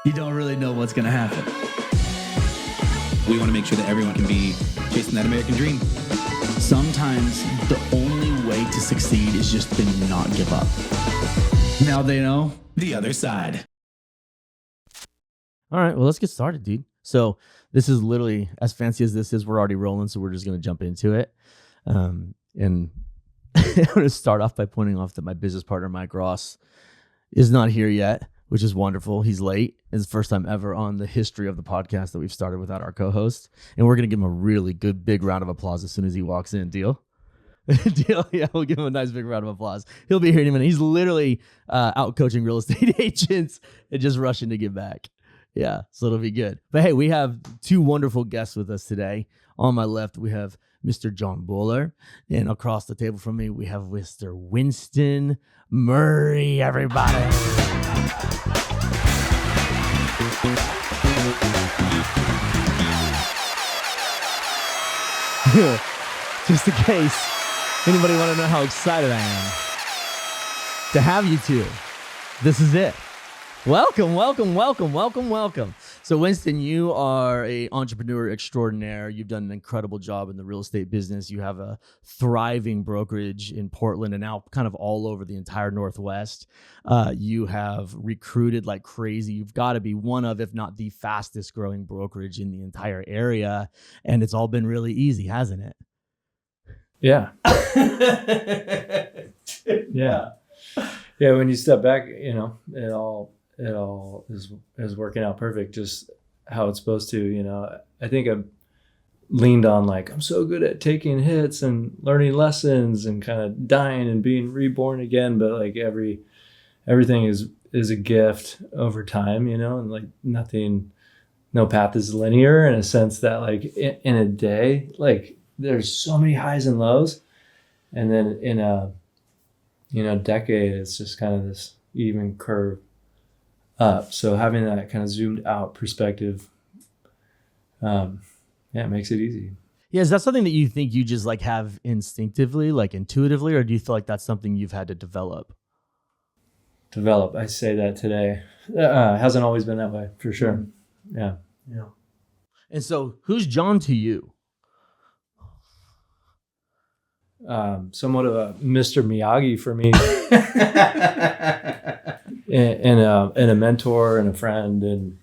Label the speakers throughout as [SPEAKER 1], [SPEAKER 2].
[SPEAKER 1] you don't really know what's going to happen.
[SPEAKER 2] We want to make sure that everyone can be chasing that American dream.
[SPEAKER 1] Sometimes the only way to succeed is just to not give up. Now they know the other side.
[SPEAKER 3] All right, well, let's get started, dude. So this is literally, as fancy as this is, we're already rolling, so we're just going to jump into it. And I'm going to start off by pointing off that my business partner, Mike Ross, is not here yet, which is wonderful. He's late. It's the first time ever on the history of the podcast that we've started without our co-host. And we're going to give him a really good, big round of applause as soon as he walks in. Deal? Deal? Yeah, we'll give him a nice big round of applause. He'll be here in a minute. He's literally out coaching real estate agents and just rushing to get back. Yeah, so it'll be good. But hey, we have two wonderful guests with us today. On my left, we have Mr. Jon Boller. And across the table from me, we have Mr. Winston Murray, everybody. Just in case anybody want to know how excited I am to have you two. This is it. Welcome, welcome, welcome, welcome, welcome. So Winston, you are an entrepreneur extraordinaire. You've done an incredible job in the real estate business. You have a thriving brokerage in Portland and now kind of all over the entire Northwest. You have recruited like crazy. You've got to be one of, if not the fastest growing brokerage in the entire area. And it's all been really easy, hasn't it?
[SPEAKER 4] Yeah. Yeah. Yeah. When you step back, you know, it all is working out perfect, just how it's supposed to. You know, I think I've leaned on like, I'm so good at taking hits and learning lessons and kind of dying and being reborn again. But like everything is a gift over time, you know, and like no path is linear in a sense that like in a day, like there's so many highs and lows. And then in a, decade, it's just kind of this even curve up. So having that kind of zoomed out perspective, it makes it easy.
[SPEAKER 3] Yeah. Is that something that you think you just like have instinctively, like intuitively, or do you feel like that's something you've had to develop?
[SPEAKER 4] I say that today. Hasn't always been that way, for sure. Yeah.
[SPEAKER 3] Yeah. And so who's Jon to you?
[SPEAKER 4] Somewhat of a Mr. Miyagi for me. and a mentor and a friend and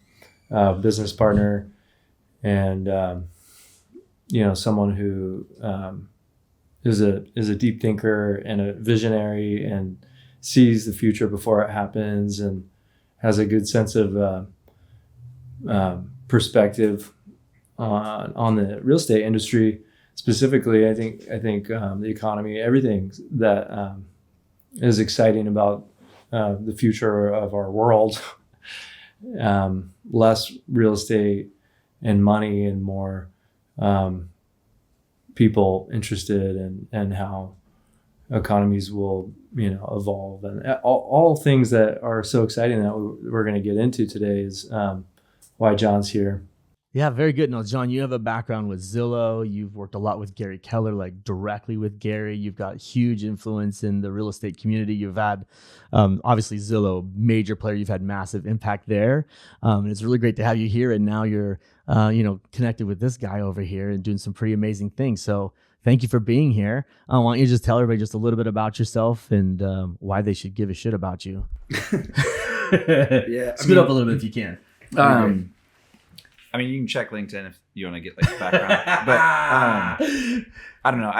[SPEAKER 4] a business partner and someone who is a deep thinker and a visionary and sees the future before it happens and has a good sense of perspective on the real estate industry specifically. I think the economy, everything that is exciting about the future of our world, less real estate and money and more people interested in how economies will, evolve, and all things that are so exciting that we're going to get into today is why Jon's here.
[SPEAKER 3] Yeah, very good. Now, Jon, you have a background with Zillow. You've worked a lot with Gary Keller, like directly with Gary. You've got huge influence in the real estate community. You've had, obviously, Zillow, major player. You've had massive impact there. And it's really great to have you here. And now you're, connected with this guy over here and doing some pretty amazing things. So thank you for being here. Why don't you just tell everybody just a little bit about yourself and why they should give a shit about you?
[SPEAKER 1] Yeah, Spit up a little bit if you can.
[SPEAKER 2] I mean, you can check LinkedIn if you want to get like the background, but I don't know.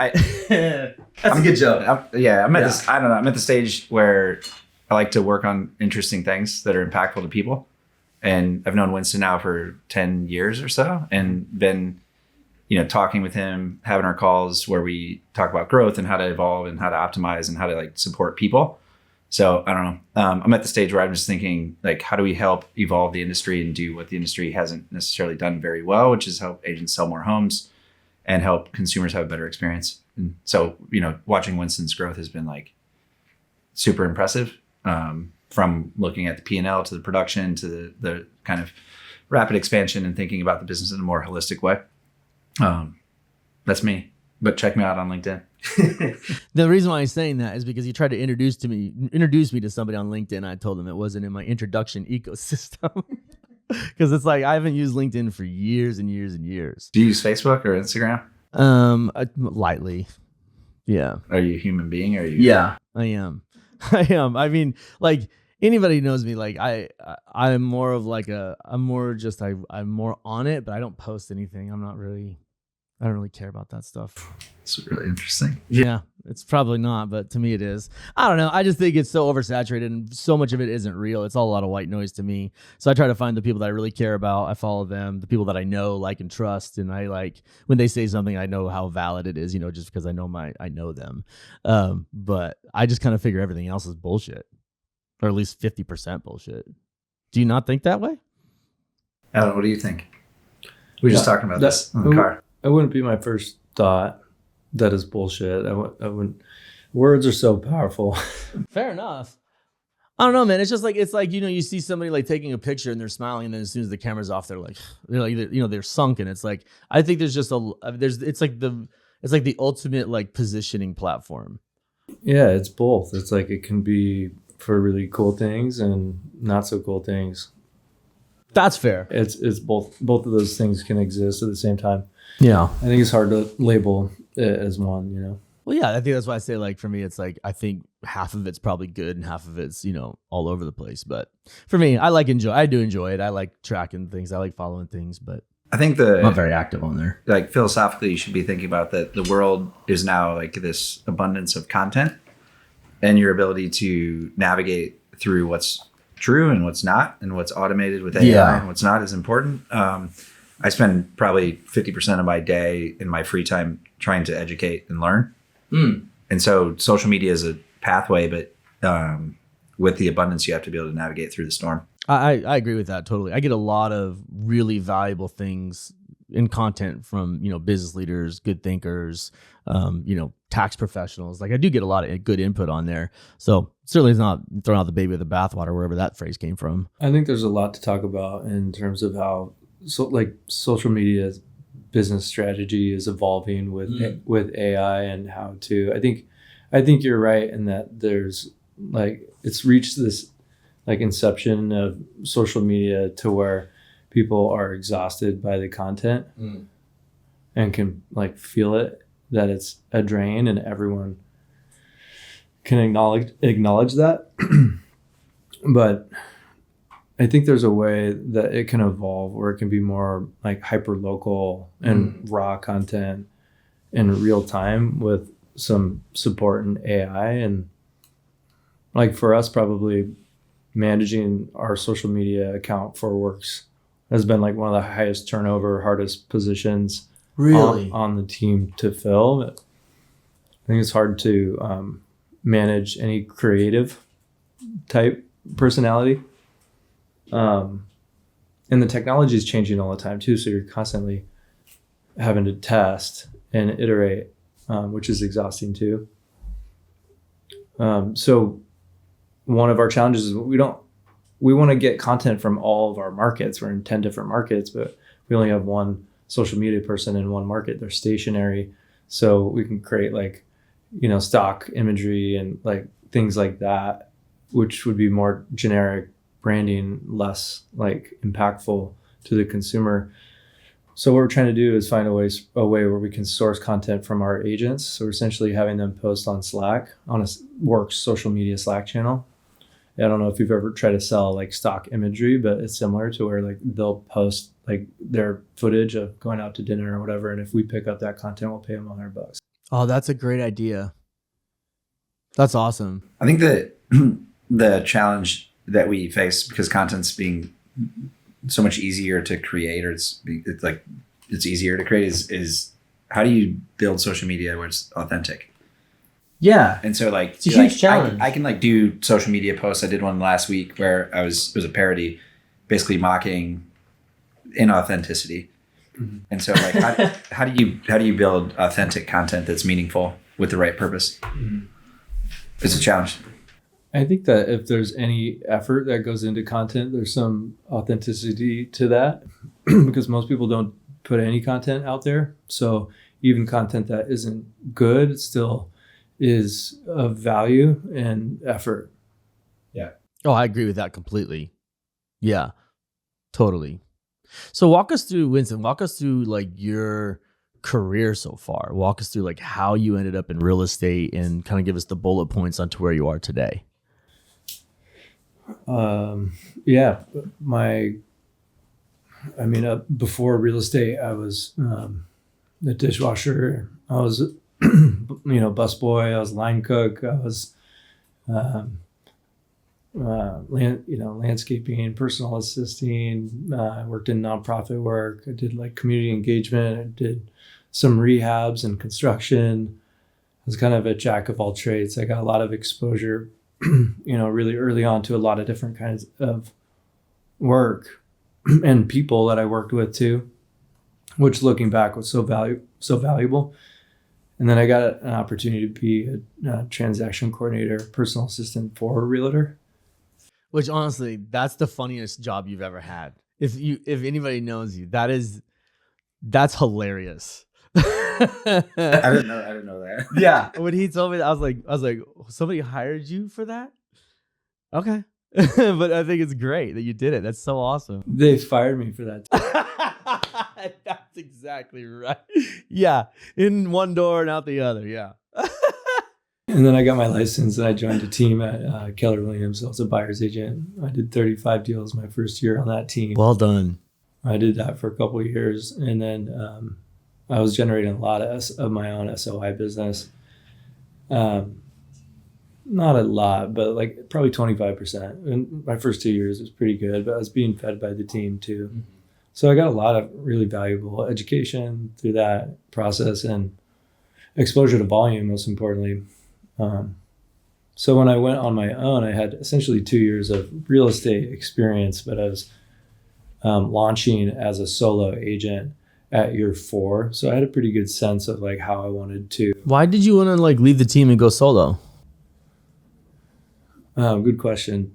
[SPEAKER 1] That's a good joke.
[SPEAKER 2] I'm at this. I don't know. I'm at the stage where I like to work on interesting things that are impactful to people, and I've known Winston now for 10 years or so, and been, talking with him, having our calls where we talk about growth and how to evolve and how to optimize and how to like support people. So I don't know. I'm at the stage where I'm just thinking, like, how do we help evolve the industry and do what the industry hasn't necessarily done very well, which is help agents sell more homes and help consumers have a better experience. And so, watching Winston's growth has been like super impressive, from looking at the P&L to the production to the kind of rapid expansion and thinking about the business in a more holistic way. That's me. But check me out on LinkedIn.
[SPEAKER 3] The reason why I'm saying that is because he tried to introduce me to somebody on LinkedIn. I told him it wasn't in my introduction ecosystem. Because it's like I haven't used LinkedIn for years and years and years.
[SPEAKER 2] Do you use Facebook or Instagram?
[SPEAKER 3] Lightly. Yeah.
[SPEAKER 2] Are you a human being? Or are you?
[SPEAKER 3] Yeah, I am. I am. I mean, like anybody who knows me, like I'm more of like I'm more on it, but I don't post anything. I don't really care about that stuff.
[SPEAKER 2] It's really interesting.
[SPEAKER 3] Yeah, it's probably not, but to me it is. I don't know. I just think it's so oversaturated and so much of it isn't real. It's all a lot of white noise to me. So I try to find the people that I really care about. I follow them, the people that I know, like, and trust. And I like when they say something, I know how valid it is, just because I know them. But I just kind of figure everything else is bullshit, or at least 50% bullshit. Do you not think that way?
[SPEAKER 2] Alan, what do you think? We were just talking about this in the car.
[SPEAKER 4] It wouldn't be my first thought. That is bullshit. I wouldn't. Words are so powerful.
[SPEAKER 3] Fair enough. I don't know, man. It's just like you see somebody like taking a picture and they're smiling, and then as soon as the camera's off, they're they're sunken. It's like I think there's just it's like the ultimate like positioning platform.
[SPEAKER 4] Yeah, it's both. It's like it can be for really cool things and not so cool things.
[SPEAKER 3] That's fair.
[SPEAKER 4] It's both of those things can exist at the same time.
[SPEAKER 3] Yeah.
[SPEAKER 4] I think it's hard to label it as one,
[SPEAKER 3] Well, yeah, I think that's why I say, like, for me, it's like, I think half of it's probably good and half of it's, all over the place. But for me, I do enjoy it. I like tracking things. I like following things, but
[SPEAKER 2] I think
[SPEAKER 3] I'm not very active on there.
[SPEAKER 2] Like philosophically, you should be thinking about that the world is now like this abundance of content, and your ability to navigate through what's true and what's not, and what's automated with AI and what's not is important. I spend probably 50% of my day in my free time trying to educate and learn. And so social media is a pathway, but with the abundance, you have to be able to navigate through the storm.
[SPEAKER 3] I agree with that totally. I get a lot of really valuable things in content from, business leaders, good thinkers, tax professionals. Like I do get a lot of good input on there. So certainly it's not throwing out the baby with the bathwater, wherever that phrase came from.
[SPEAKER 4] I think there's a lot to talk about in terms of how social media business strategy is evolving with AI and how to. I think you're right in that there's like it's reached this like inception of social media to where people are exhausted by the content and can like feel it, that it's a drain, and everyone can acknowledge that. But I think there's a way that it can evolve where it can be more like hyper local and raw content in real time with some support in AI. And like for us, probably managing our social media account for Works has been like one of the highest turnover, hardest positions on the team to fill. I think it's hard to manage any creative type personality. And the technology is changing all the time too. So you're constantly having to test and iterate, which is exhausting too. So one of our challenges is we want to get content from all of our markets. We're in 10 different markets, but we only have one social media person in one market. They're stationary. So we can create like, stock imagery and like things like that, which would be more generic branding, less like impactful to the consumer. So what we're trying to do is find a way where we can source content from our agents. So we're essentially having them post on Slack, on a Works social media Slack channel. I don't know if you've ever tried to sell like stock imagery, but it's similar to where like they'll post like their footage of going out to dinner or whatever. And if we pick up that content, we'll pay them $100.
[SPEAKER 3] Oh, that's a great idea. That's awesome.
[SPEAKER 2] I think that the challenge that we face, because content's being so much easier to create, or it's easier to create, is how do you build social media where it's authentic?
[SPEAKER 3] Yeah.
[SPEAKER 2] And so like
[SPEAKER 3] it's a huge challenge.
[SPEAKER 2] I can like do social media posts. I did one last week where it was a parody, basically mocking inauthenticity. Mm-hmm. And so like how do you build authentic content that's meaningful with the right purpose? Mm-hmm. It's a challenge.
[SPEAKER 4] I think that if there's any effort that goes into content, there's some authenticity to that because most people don't put any content out there. So even content that isn't good still is of value and effort.
[SPEAKER 2] Yeah.
[SPEAKER 3] Oh, I agree with that completely. Yeah. Totally. So walk us through, Winston, walk us through like your career so far. Walk us through like how you ended up in real estate and kind of give us the bullet points onto where you are today.
[SPEAKER 4] Yeah, before real estate, I was the dishwasher. I was, busboy. I was line cook. I was, landscaping, personal assisting. I worked in nonprofit work. I did like community engagement. I did some rehabs and construction. I was kind of a jack of all trades. I got a lot of exposure, really early on to a lot of different kinds of work and people that I worked with too, which looking back was so valuable. And then I got an opportunity to be a transaction coordinator, personal assistant for a realtor.
[SPEAKER 3] Which honestly, that's the funniest job you've ever had. If anybody knows you, that's hilarious.
[SPEAKER 2] I didn't know that.
[SPEAKER 3] Yeah. When he told me that, I was like, somebody hired you for that? Okay. But I think it's great that you did it. That's so awesome.
[SPEAKER 4] They fired me for that.
[SPEAKER 3] That's exactly right. Yeah. In one door and out the other. Yeah.
[SPEAKER 4] And then I got my license and I joined a team at Keller Williams. I was a buyer's agent. I did 35 deals my first year on that team.
[SPEAKER 3] Well done.
[SPEAKER 4] I did that for a couple of years. And then I was generating a lot of my own SOI business. Not a lot, but like probably 25%. And my first 2 years was pretty good, but I was being fed by the team too. Mm-hmm. So I got a lot of really valuable education through that process and exposure to volume, most importantly. So when I went on my own, I had essentially 2 years of real estate experience, but I was launching as a solo agent at year 4. So I had a pretty good sense of like how I wanted to.
[SPEAKER 3] Why did you want to like leave the team and go solo?
[SPEAKER 4] Good question.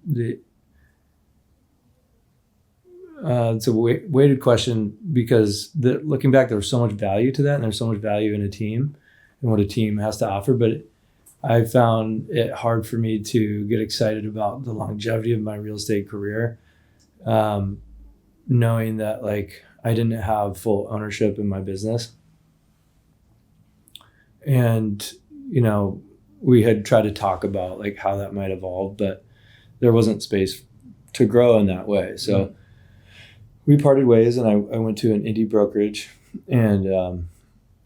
[SPEAKER 4] It's a weighted question because looking back, there was so much value to that, and there's so much value in a team and what a team has to offer. But I found it hard for me to get excited about the longevity of my real estate career, knowing that like I didn't have full ownership in my business. And, we had tried to talk about like how that might evolve, but there wasn't space to grow in that way. So we parted ways and I went to an indie brokerage and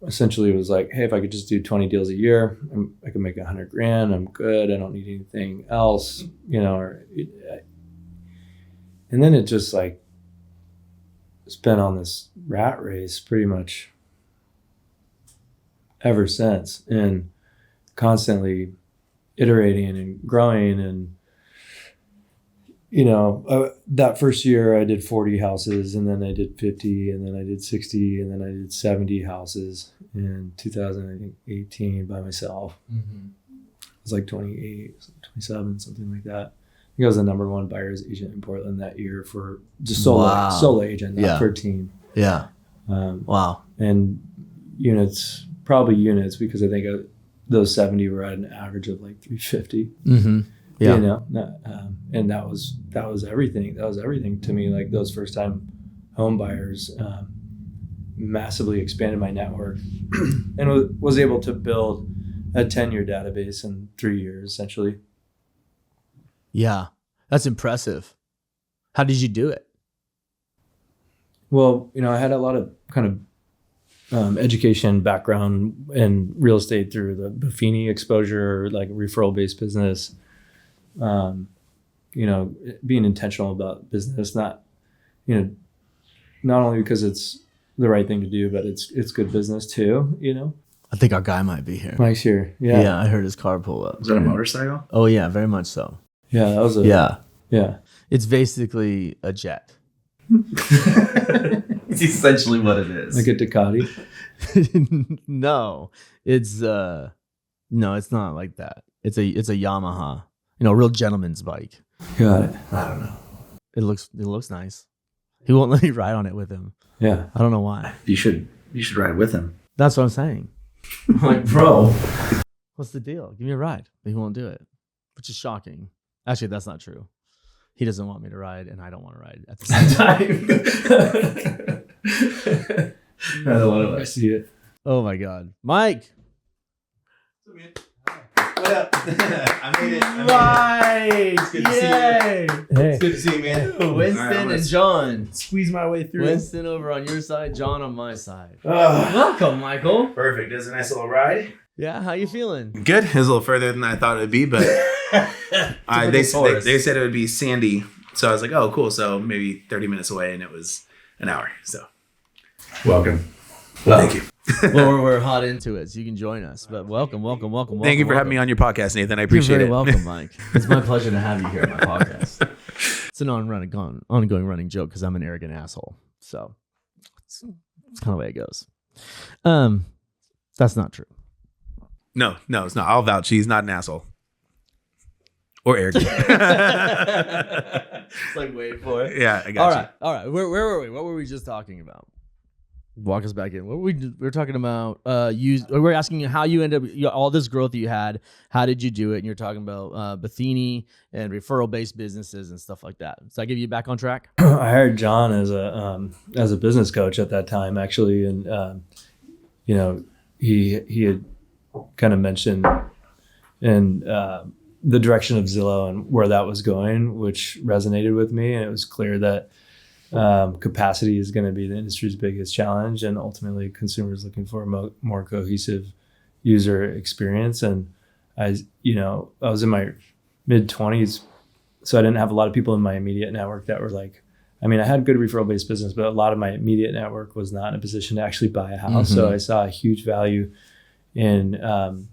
[SPEAKER 4] essentially it was like, hey, if I could just do 20 deals a year, I could make $100,000. I'm good. I don't need anything else, and then it just like, it's been on this rat race pretty much ever since, and constantly iterating and growing. And that first year I did 40 houses, and then I did 50, and then I did 60, and then I did 70 houses in 2018 by myself. Mm-hmm. It was like 28, 27, something like that. I think I was the number 1 buyer's agent in Portland that year for just solo agent, not for a team.
[SPEAKER 3] Yeah.
[SPEAKER 4] Wow. And units because I think those 70 were at an average of like 350. Mm-hmm. Yeah. And that was everything. That was everything to me. Like those first time home buyers massively expanded my network and was able to build a 10-year database in 3 years, essentially.
[SPEAKER 3] Yeah, that's impressive. How did you do it?
[SPEAKER 4] Well, I had a lot of kind of education background in real estate through the Buffini exposure, like referral-based business. Being intentional about business, not only because it's the right thing to do, but it's good business too,
[SPEAKER 3] I think our guy might be here.
[SPEAKER 4] Mike's here. Yeah.
[SPEAKER 3] Yeah, I heard his car pull up.
[SPEAKER 2] Was that a motorcycle?
[SPEAKER 3] Oh yeah, very much so.
[SPEAKER 4] Yeah, that was
[SPEAKER 3] Yeah. It's basically a jet.
[SPEAKER 2] It's essentially what it is.
[SPEAKER 4] Like a Ducati?
[SPEAKER 3] No. It's not like that. It's a Yamaha. Real gentleman's bike.
[SPEAKER 4] Got it.
[SPEAKER 2] I don't know.
[SPEAKER 3] It looks nice. He won't let me ride on it with him.
[SPEAKER 4] Yeah.
[SPEAKER 3] I don't know why.
[SPEAKER 2] You should ride with him.
[SPEAKER 3] That's what I'm saying.
[SPEAKER 2] I'm like, bro,
[SPEAKER 3] what's the deal? Give me a ride. But he won't do it, which is shocking. Actually, that's not true. He doesn't want me to ride, and I don't want to ride at the same time.
[SPEAKER 2] Neither one of
[SPEAKER 4] I
[SPEAKER 2] us.
[SPEAKER 4] see it.
[SPEAKER 3] Oh my God, Mike!
[SPEAKER 5] What up? I made it.
[SPEAKER 3] Mike!
[SPEAKER 5] Good to see you.
[SPEAKER 3] Yay!
[SPEAKER 4] Hey,
[SPEAKER 5] It's good to see you, man.
[SPEAKER 3] Winston
[SPEAKER 5] All right, I'm gonna
[SPEAKER 3] and Jon.
[SPEAKER 5] Squeeze my way through.
[SPEAKER 3] Winston over on your side, Jon on my side.
[SPEAKER 5] Ugh.
[SPEAKER 3] Welcome, Michael.
[SPEAKER 5] Perfect. It was a nice little ride.
[SPEAKER 3] Yeah, how you feeling?
[SPEAKER 5] Good. It was a little further than I thought it would be, but they said it would be sandy. So I was like, oh, cool. So maybe 30 minutes away, and it was an hour. So
[SPEAKER 2] Welcome.
[SPEAKER 5] thank you.
[SPEAKER 3] Well, we're hot into it, so you can join us. But welcome.
[SPEAKER 5] Thank you for having me on your podcast, Nathan. I appreciate
[SPEAKER 3] You're very
[SPEAKER 5] it.
[SPEAKER 3] welcome, Mike. It's my pleasure to have you here on my podcast. It's an ongoing running joke because I'm an arrogant asshole. So it's kind of the way it goes. That's not true.
[SPEAKER 5] No, it's not. I'll vouch. He's not an asshole. Or arrogant.
[SPEAKER 3] It's like, wait for it.
[SPEAKER 5] Yeah, I got you.
[SPEAKER 3] All right. Where were we? What were we just talking about? Walk us back in. What were we were talking about? We're asking you how you end up all this growth that you had. How did you do it? And you're talking about Bethany and referral based businesses and stuff like that. Does that give you back on track?
[SPEAKER 4] I hired Jon as a business coach at that time, actually, and he had kind of mentioned in the direction of Zillow and where that was going, which resonated with me, and it was clear that capacity is going to be the industry's biggest challenge, and ultimately consumers looking for a more cohesive user experience. And I was in my mid-20s, so I didn't have a lot of people in my immediate network that were like, I mean, I had good referral-based business, but a lot of my immediate network was not in a position to actually buy a house.
[SPEAKER 3] Mm-hmm.
[SPEAKER 4] So I saw a huge value in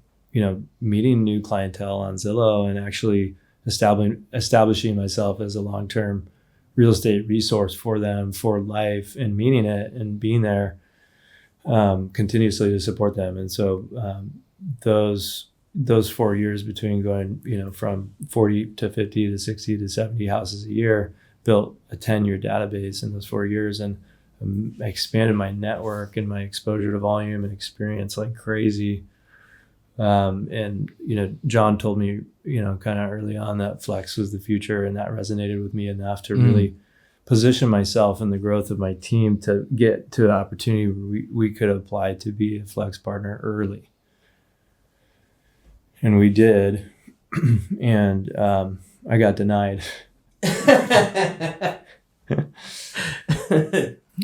[SPEAKER 4] meeting new clientele on Zillow and actually establishing myself as a long-term real estate resource for them for life, and meaning it and being there continuously to support them. And so those 4 years between going from 40 to 50 to 60 to 70 houses a year, built a 10-year database in those 4 years, and I expanded my network and my exposure to volume and experience like crazy. And Jon told me kind of early on that flex was the future, and that resonated with me enough to really position myself in the growth of my team to get to an opportunity where we could apply to be a flex partner early. And we did. And I got denied.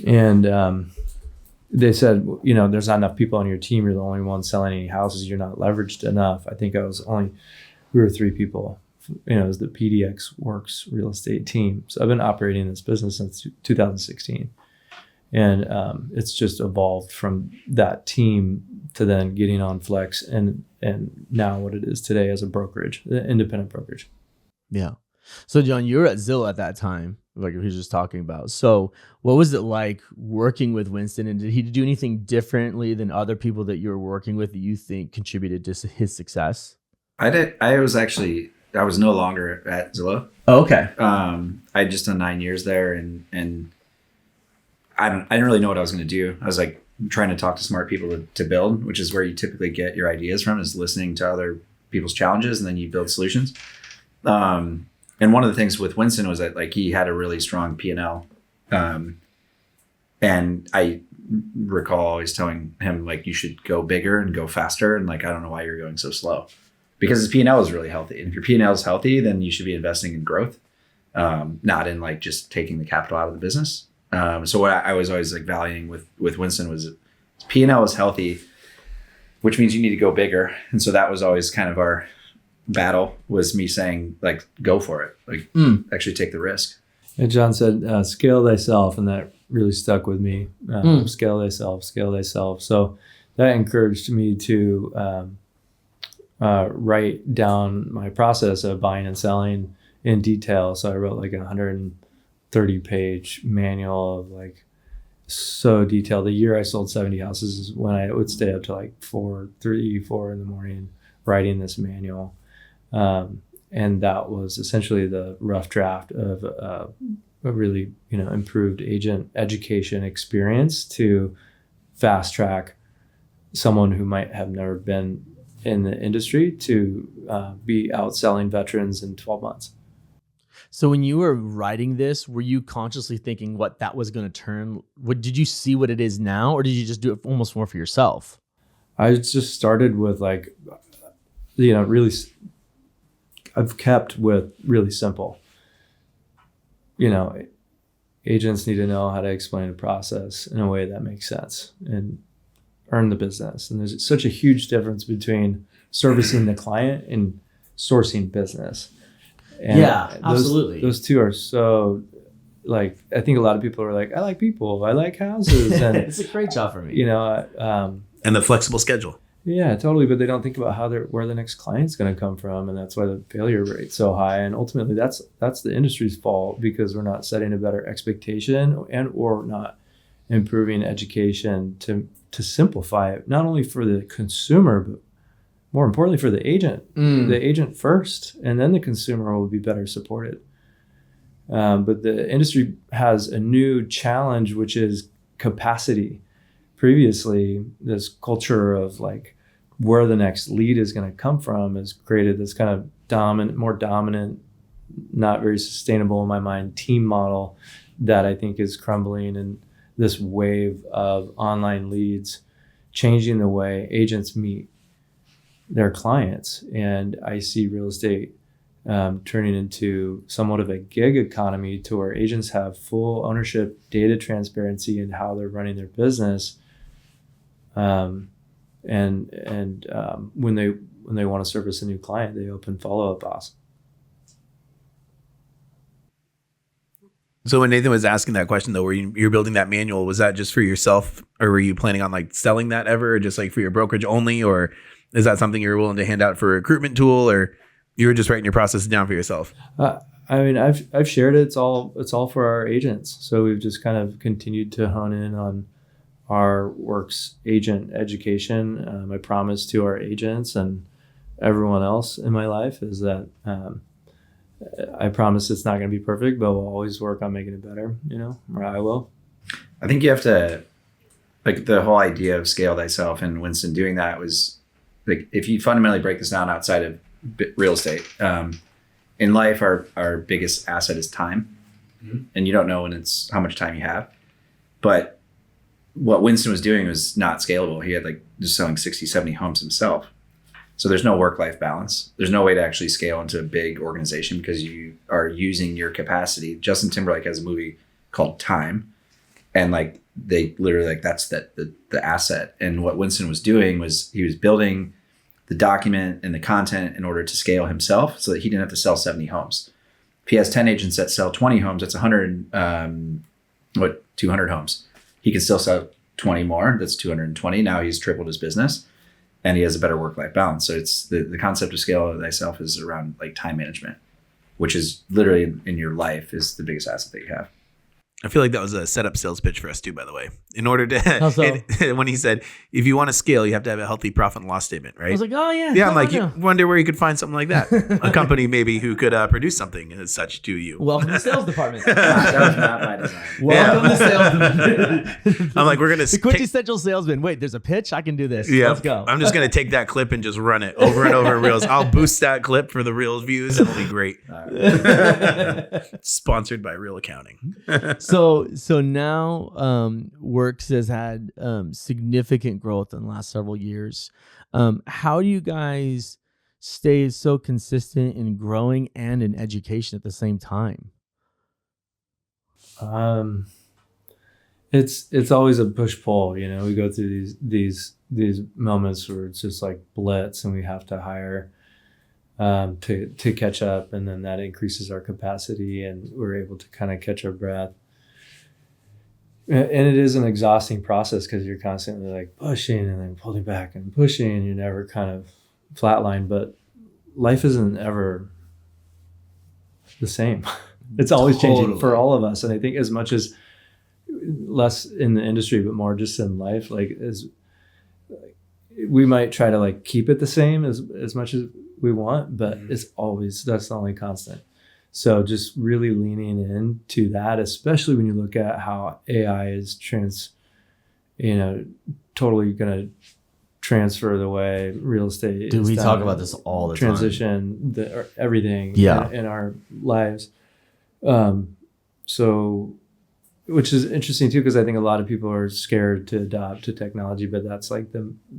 [SPEAKER 4] And they said, there's not enough people on your team. You're the only one selling any houses. You're not leveraged enough. I think we were 3 people. It was the PDX Works real estate team. So I've been operating this business since 2016. And it's just evolved from that team to then getting on Flex and now what it is today as a brokerage, an independent brokerage.
[SPEAKER 3] Yeah. So Jon, you were at Zillow at that time, like he was just talking about. So what was it like working with Winston, and did he do anything differently than other people that you were working with that you think contributed to his success?
[SPEAKER 2] I was no longer at Zillow.
[SPEAKER 3] Oh, okay.
[SPEAKER 2] I had just done 9 years there, and I didn't really know what I was going to do. I was like trying to talk to smart people to build, which is where you typically get your ideas from, is listening to other people's challenges, and then you build solutions. And one of the things with Winston was that like he had a really strong P&L. And I recall always telling him like, you should go bigger and go faster. And like, I don't know why you're going so slow, because his P&L is really healthy. And if your P&L is healthy, then you should be investing in growth, not in like just taking the capital out of the business. So what I was always like valuing with Winston was his P&L is healthy, which means you need to go bigger. And so that was always kind of our battle, was me saying like, go for it, like actually take the risk.
[SPEAKER 4] And Jon said, scale thyself. And that really stuck with me. Scale thyself. So that encouraged me to write down my process of buying and selling in detail. So I wrote like a 130-page manual of like, so detailed. The year I sold 70 houses is when I would stay up to like 4 in the morning writing this manual. And that was essentially the rough draft of a really, improved agent education experience to fast track someone who might have never been in the industry to be outselling veterans in 12 months.
[SPEAKER 3] So when you were writing this, were you consciously thinking what that was going to turn? Did you see what it is now, or did you just do it almost more for yourself?
[SPEAKER 4] I just started with like, really, I've kept with really simple. Agents need to know how to explain a process in a way that makes sense and earn the business. And there's such a huge difference between servicing the client and sourcing business. And
[SPEAKER 3] absolutely.
[SPEAKER 4] Those two are so, like, I think a lot of people are like, I like people, I like houses. And
[SPEAKER 3] it's a great job for me.
[SPEAKER 5] And the flexible schedule.
[SPEAKER 4] Yeah, totally. But they don't think about where the next client's going to come from. And that's why the failure rate's so high. And ultimately that's the industry's fault, because we're not setting a better expectation or not improving education to simplify it, not only for the consumer, but more importantly for the agent. The agent first, and then the consumer will be better supported. But the industry has a new challenge, which is capacity. Previously, this culture of like where the next lead is going to come from has created this kind of more dominant, not very sustainable in my mind, team model that I think is crumbling. And this wave of online leads changing the way agents meet their clients. And I see real estate turning into somewhat of a gig economy, to where agents have full ownership, data transparency in how they're running their business. And when they want to service a new client, they open follow-up boss.
[SPEAKER 5] So when Nathan was asking that question though, where you're building that manual, was that just for yourself, or were you planning on like selling that ever, or just like for your brokerage only, or is that something you're willing to hand out for a recruitment tool, or you were just writing your process down for yourself?
[SPEAKER 4] I've shared it. It's all for our agents. So we've just kind of continued to hone in on our Works agent education. My promise to our agents and everyone else in my life is that I promise it's not going to be perfect, but we'll always work on making it better, or I will.
[SPEAKER 2] I think you have to, like, the whole idea of scale thyself, and Winston doing that was like, if you fundamentally break this down outside of real estate, in life, our biggest asset is time. Mm-hmm. And you don't know how much time you have. But what Winston was doing was not scalable. He had like just selling 60, 70 homes himself. So there's no work-life balance. There's no way to actually scale into a big organization because you are using your capacity. Justin Timberlake has a movie called Time. And like, they literally, like, that's the asset. And what Winston was doing was he was building the document and the content in order to scale himself so that he didn't have to sell 70 homes. If he has 10 agents that sell 20 homes, that's 200 homes. He can still sell 20 more. That's 220. Now he's tripled his business and he has a better work-life balance. So it's the concept of scale thyself is around like time management, which is literally in your life is the biggest asset that you have.
[SPEAKER 5] I feel like that was a setup sales pitch for us too, by the way. In order to, when he said, if you want to scale, you have to have a healthy profit and loss statement, right?
[SPEAKER 3] I was like, oh yeah.
[SPEAKER 5] Yeah, I'm like, you wonder where you could find something like that. A company maybe who could produce something as such to you.
[SPEAKER 3] Welcome to the sales department.
[SPEAKER 2] That was not by design.
[SPEAKER 3] Welcome to sales department.
[SPEAKER 5] I'm like, we're going to
[SPEAKER 3] the quintessential salesman. Wait, there's a pitch? I can do this.
[SPEAKER 5] Yeah,
[SPEAKER 3] let's go.
[SPEAKER 5] I'm just going to take that clip and just run it over and over in Reels. I'll boost that clip for the Reels views. It'll be great. Sponsored by Real Accounting.
[SPEAKER 3] So now Works has had significant growth in the last several years. How do you guys stay so consistent in growing and in education at the same time?
[SPEAKER 4] It's always a push-pull. We go through these moments where it's just like blitz and we have to hire to catch up, and then that increases our capacity and we're able to kind of catch our breath. And it is an exhausting process because you're constantly like pushing and then pulling back and pushing, and you're never kind of flatline. But life isn't ever the same. It's always changing for all of us. And I think as much as less in the industry, but more just in life, we might try to like keep it the same as much as we want, but that's the only constant. So just really leaning into that, especially when you look at how AI is totally going to transfer the way real estate
[SPEAKER 3] Dude,
[SPEAKER 4] is
[SPEAKER 3] we
[SPEAKER 4] done,
[SPEAKER 3] talk about this all the
[SPEAKER 4] transition, everything
[SPEAKER 3] Yeah.
[SPEAKER 4] in our lives. So, which is interesting too, because I think a lot of people are scared to adopt to technology, but that's like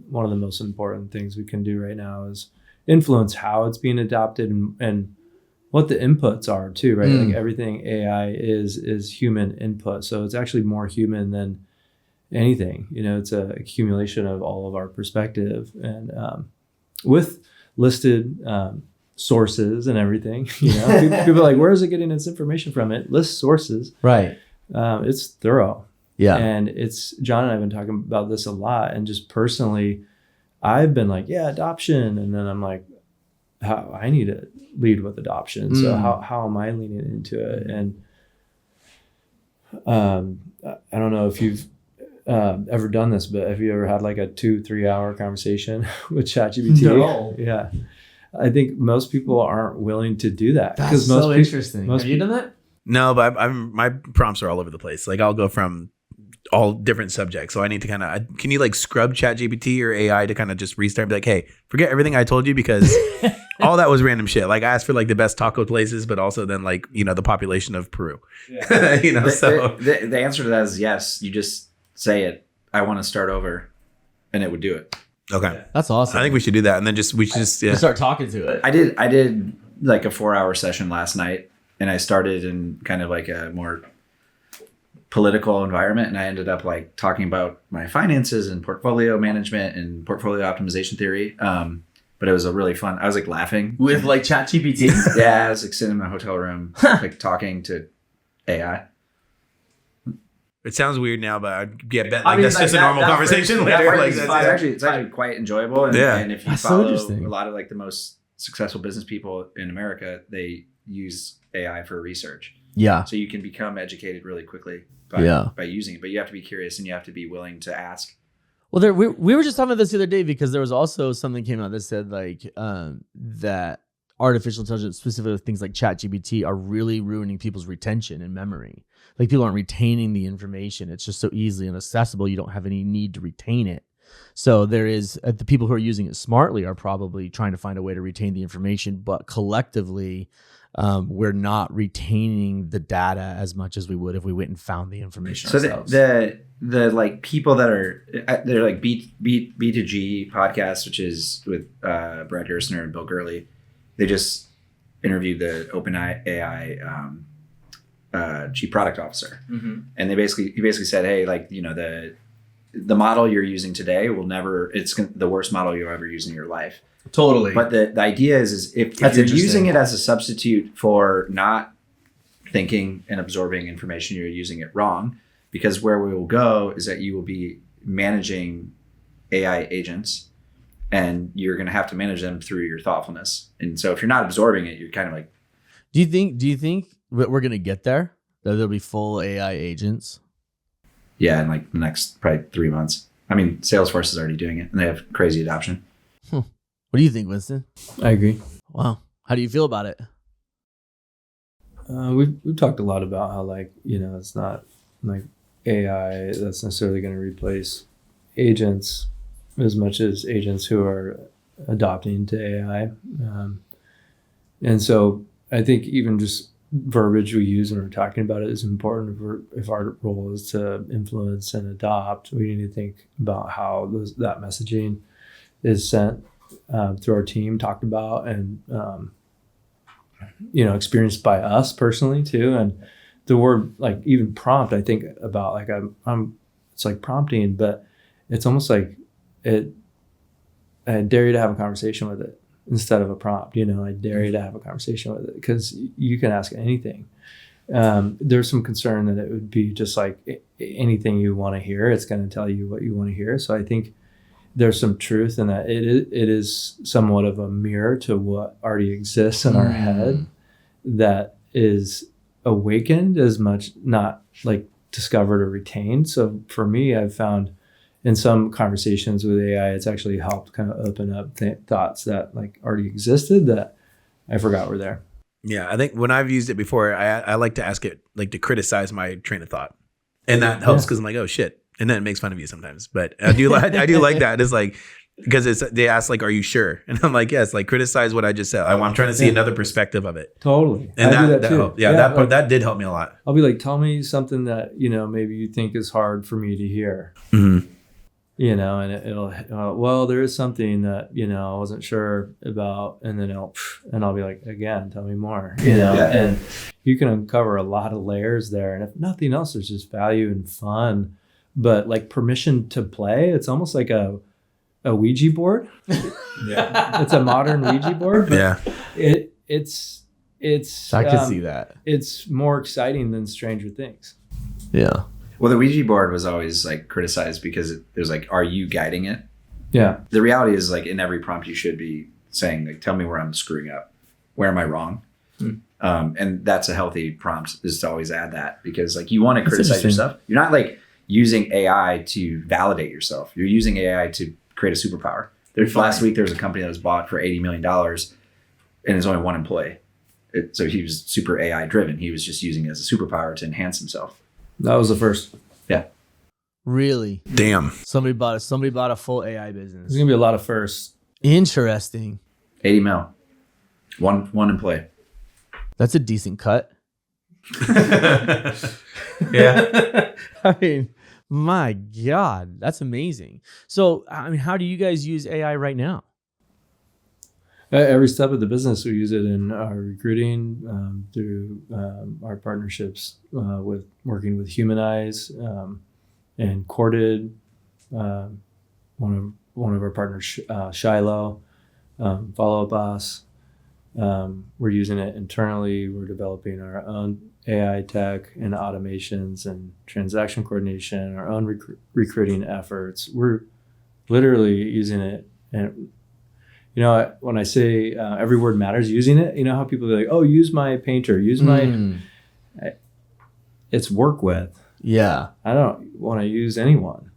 [SPEAKER 4] one of the most important things we can do right now is influence how it's being adopted and what the inputs are too, right? Like everything AI is human input. So it's actually more human than anything. It's a accumulation of all of our perspective and with listed sources and everything. People are like, where is it getting its information from? It lists sources.
[SPEAKER 3] Right.
[SPEAKER 4] It's thorough.
[SPEAKER 3] Yeah.
[SPEAKER 4] And John and I have been talking about this a lot. And just personally, I've been like, yeah, adoption. And then I'm like, how I need to lead with adoption. So how am I leaning into it? And I don't know if you've ever done this, but have you ever had like a 2-3 hour conversation with ChatGPT?
[SPEAKER 3] No.
[SPEAKER 4] Yeah. I think most people aren't willing to do that.
[SPEAKER 3] That's so interesting. Have you done that?
[SPEAKER 5] No, but my prompts are all over the place. Like I'll go from all different subjects. So I need to kind of, can you like scrub ChatGPT or AI to kind of just restart and be like, hey, forget everything I told you because all that was random shit. Like I asked for like the best taco places, but also then like, the population of Peru,
[SPEAKER 2] Yeah.
[SPEAKER 5] so.
[SPEAKER 2] The answer to that is yes. You just say it. I want to start over and it would do it.
[SPEAKER 5] Okay.
[SPEAKER 3] That's awesome.
[SPEAKER 5] I think we should do that. And then we should
[SPEAKER 3] Just start talking to it.
[SPEAKER 2] I did like a 4-hour session last night and I started in kind of like a more political environment and I ended up like talking about my finances and portfolio management and portfolio optimization theory. But it was a really fun, I was like laughing.
[SPEAKER 3] With like ChatGPT?
[SPEAKER 2] Yeah, I was like sitting in my hotel room, like talking to AI.
[SPEAKER 5] It sounds weird now, but
[SPEAKER 2] I mean,
[SPEAKER 5] that's just a normal conversation later.
[SPEAKER 2] It's actually quite enjoyable. And, and if you
[SPEAKER 3] That's so
[SPEAKER 2] follow
[SPEAKER 3] interesting.
[SPEAKER 2] a lot of like the most successful business people in America, they use AI for research.
[SPEAKER 3] Yeah.
[SPEAKER 2] So you can become educated really quickly by using it. But you have to be curious and you have to be willing to ask.
[SPEAKER 3] Well, we were just talking about this the other day because there was also something came out that said like that artificial intelligence, specifically things like ChatGPT, are really ruining people's retention and memory. Like people aren't retaining the information. It's just so easily inaccessible. You don't have any need to retain it. So there is the people who are using it smartly are probably trying to find a way to retain the information, but collectively, we're not retaining the data as much as we would if we went and found the information
[SPEAKER 2] So
[SPEAKER 3] ourselves.
[SPEAKER 2] the like people that they're like B2G podcast, which is with Brad Gerstner and Bill Gurley. They just interviewed the OpenAI chief product officer, and he basically said, hey, like the model you're using today it's the worst model you'll ever use in your life.
[SPEAKER 3] Totally.
[SPEAKER 2] But the idea is if you're using it as a substitute for not thinking and absorbing information, you're using it wrong, because where we will go is that you will be managing AI agents and you're going to have to manage them through your thoughtfulness. And so if you're not absorbing it, you're kind of like,
[SPEAKER 3] Do you think that we're going to get there? That there'll be full AI agents?
[SPEAKER 2] yeah, in like the next probably 3 months. I mean, Salesforce is already doing it and they have crazy adoption.
[SPEAKER 3] What do you think, Winston?
[SPEAKER 4] I agree.
[SPEAKER 3] Wow. How do you feel about it?
[SPEAKER 4] We've talked a lot about how it's not like AI that's necessarily going to replace agents as much as agents who are adopting to AI. And so I think even just verbiage we use when we're talking about it is important. If our role is to influence and adopt, we need to think about how that messaging is sent through our team, talked about, and experienced by us personally too. And the word like even prompt, I think about like it's like prompting, but it's almost like I dare you to have a conversation with it instead of a prompt. I dare you to have a conversation with it because you can ask anything. There's some concern that it would be just like anything you want to hear. It's going to tell you what you want to hear. So I think there's some truth in that. It is somewhat of a mirror to what already exists in our head that is awakened as much, not like discovered or retained. So for me, I've found in some conversations with AI, it's actually helped kind of open up thoughts that like already existed that I forgot were there.
[SPEAKER 5] Yeah, I think when I've used it before, I like to ask it like to criticize my train of thought, and that helps because I'm like, oh shit, and then it makes fun of you sometimes. But I do like that. It's like because they ask like, "Are you sure?" And I'm like, "Yes." Like criticize what I just said. I'm trying to see another perspective of it.
[SPEAKER 4] Totally.
[SPEAKER 5] And
[SPEAKER 4] I do
[SPEAKER 5] that
[SPEAKER 4] that too.
[SPEAKER 5] helped. Yeah, that part that did help me a lot.
[SPEAKER 4] I'll be like, tell me something that, maybe you think is hard for me to hear.
[SPEAKER 5] Mm-hmm.
[SPEAKER 4] And it'll well, there is something that, I wasn't sure about. And then I'll be like, again, tell me more, and you can uncover a lot of layers there. And if nothing else, there's just value and fun, but like permission to play. It's almost like a Ouija board. Yeah. It's a modern Ouija board.
[SPEAKER 5] Yeah.
[SPEAKER 4] It's
[SPEAKER 3] I can see that.
[SPEAKER 4] It's more exciting than Stranger Things.
[SPEAKER 3] Yeah.
[SPEAKER 2] Well, the Ouija board was always like criticized because it was like, are you guiding it?
[SPEAKER 4] Yeah.
[SPEAKER 2] The reality is like in every prompt you should be saying like, tell me where I'm screwing up. Where am I wrong? And that's a healthy prompt, is to always add that, because like you want to criticize yourself. You're not like using AI to validate yourself. You're using AI to create a superpower. Last week there was a company that was bought for $80 million and there's only one employee. So he was super AI driven. He was just using it as a superpower to enhance himself.
[SPEAKER 4] That was the first.
[SPEAKER 2] Yeah.
[SPEAKER 3] Really?
[SPEAKER 5] Damn.
[SPEAKER 3] Somebody bought a full AI business.
[SPEAKER 4] There's gonna be a lot of firsts.
[SPEAKER 3] Interesting.
[SPEAKER 2] 80 mil. One employee.
[SPEAKER 3] That's a decent cut.
[SPEAKER 5] Yeah.
[SPEAKER 3] I mean, my God, that's amazing. So, I mean, how do you guys use AI right now?
[SPEAKER 4] Every step of the business, we use it in our recruiting, through our partnerships with working with Humanize and Courted, one of our partners, Shiloh, Follow Up Us. We're using it internally. We're developing our own AI tech and automations and transaction coordination, our own recruiting efforts. We're literally using it. And when I say every word matters, using it, how people are like, oh, use my painter, use my, it's work with.
[SPEAKER 3] Yeah.
[SPEAKER 4] I don't want to use anyone.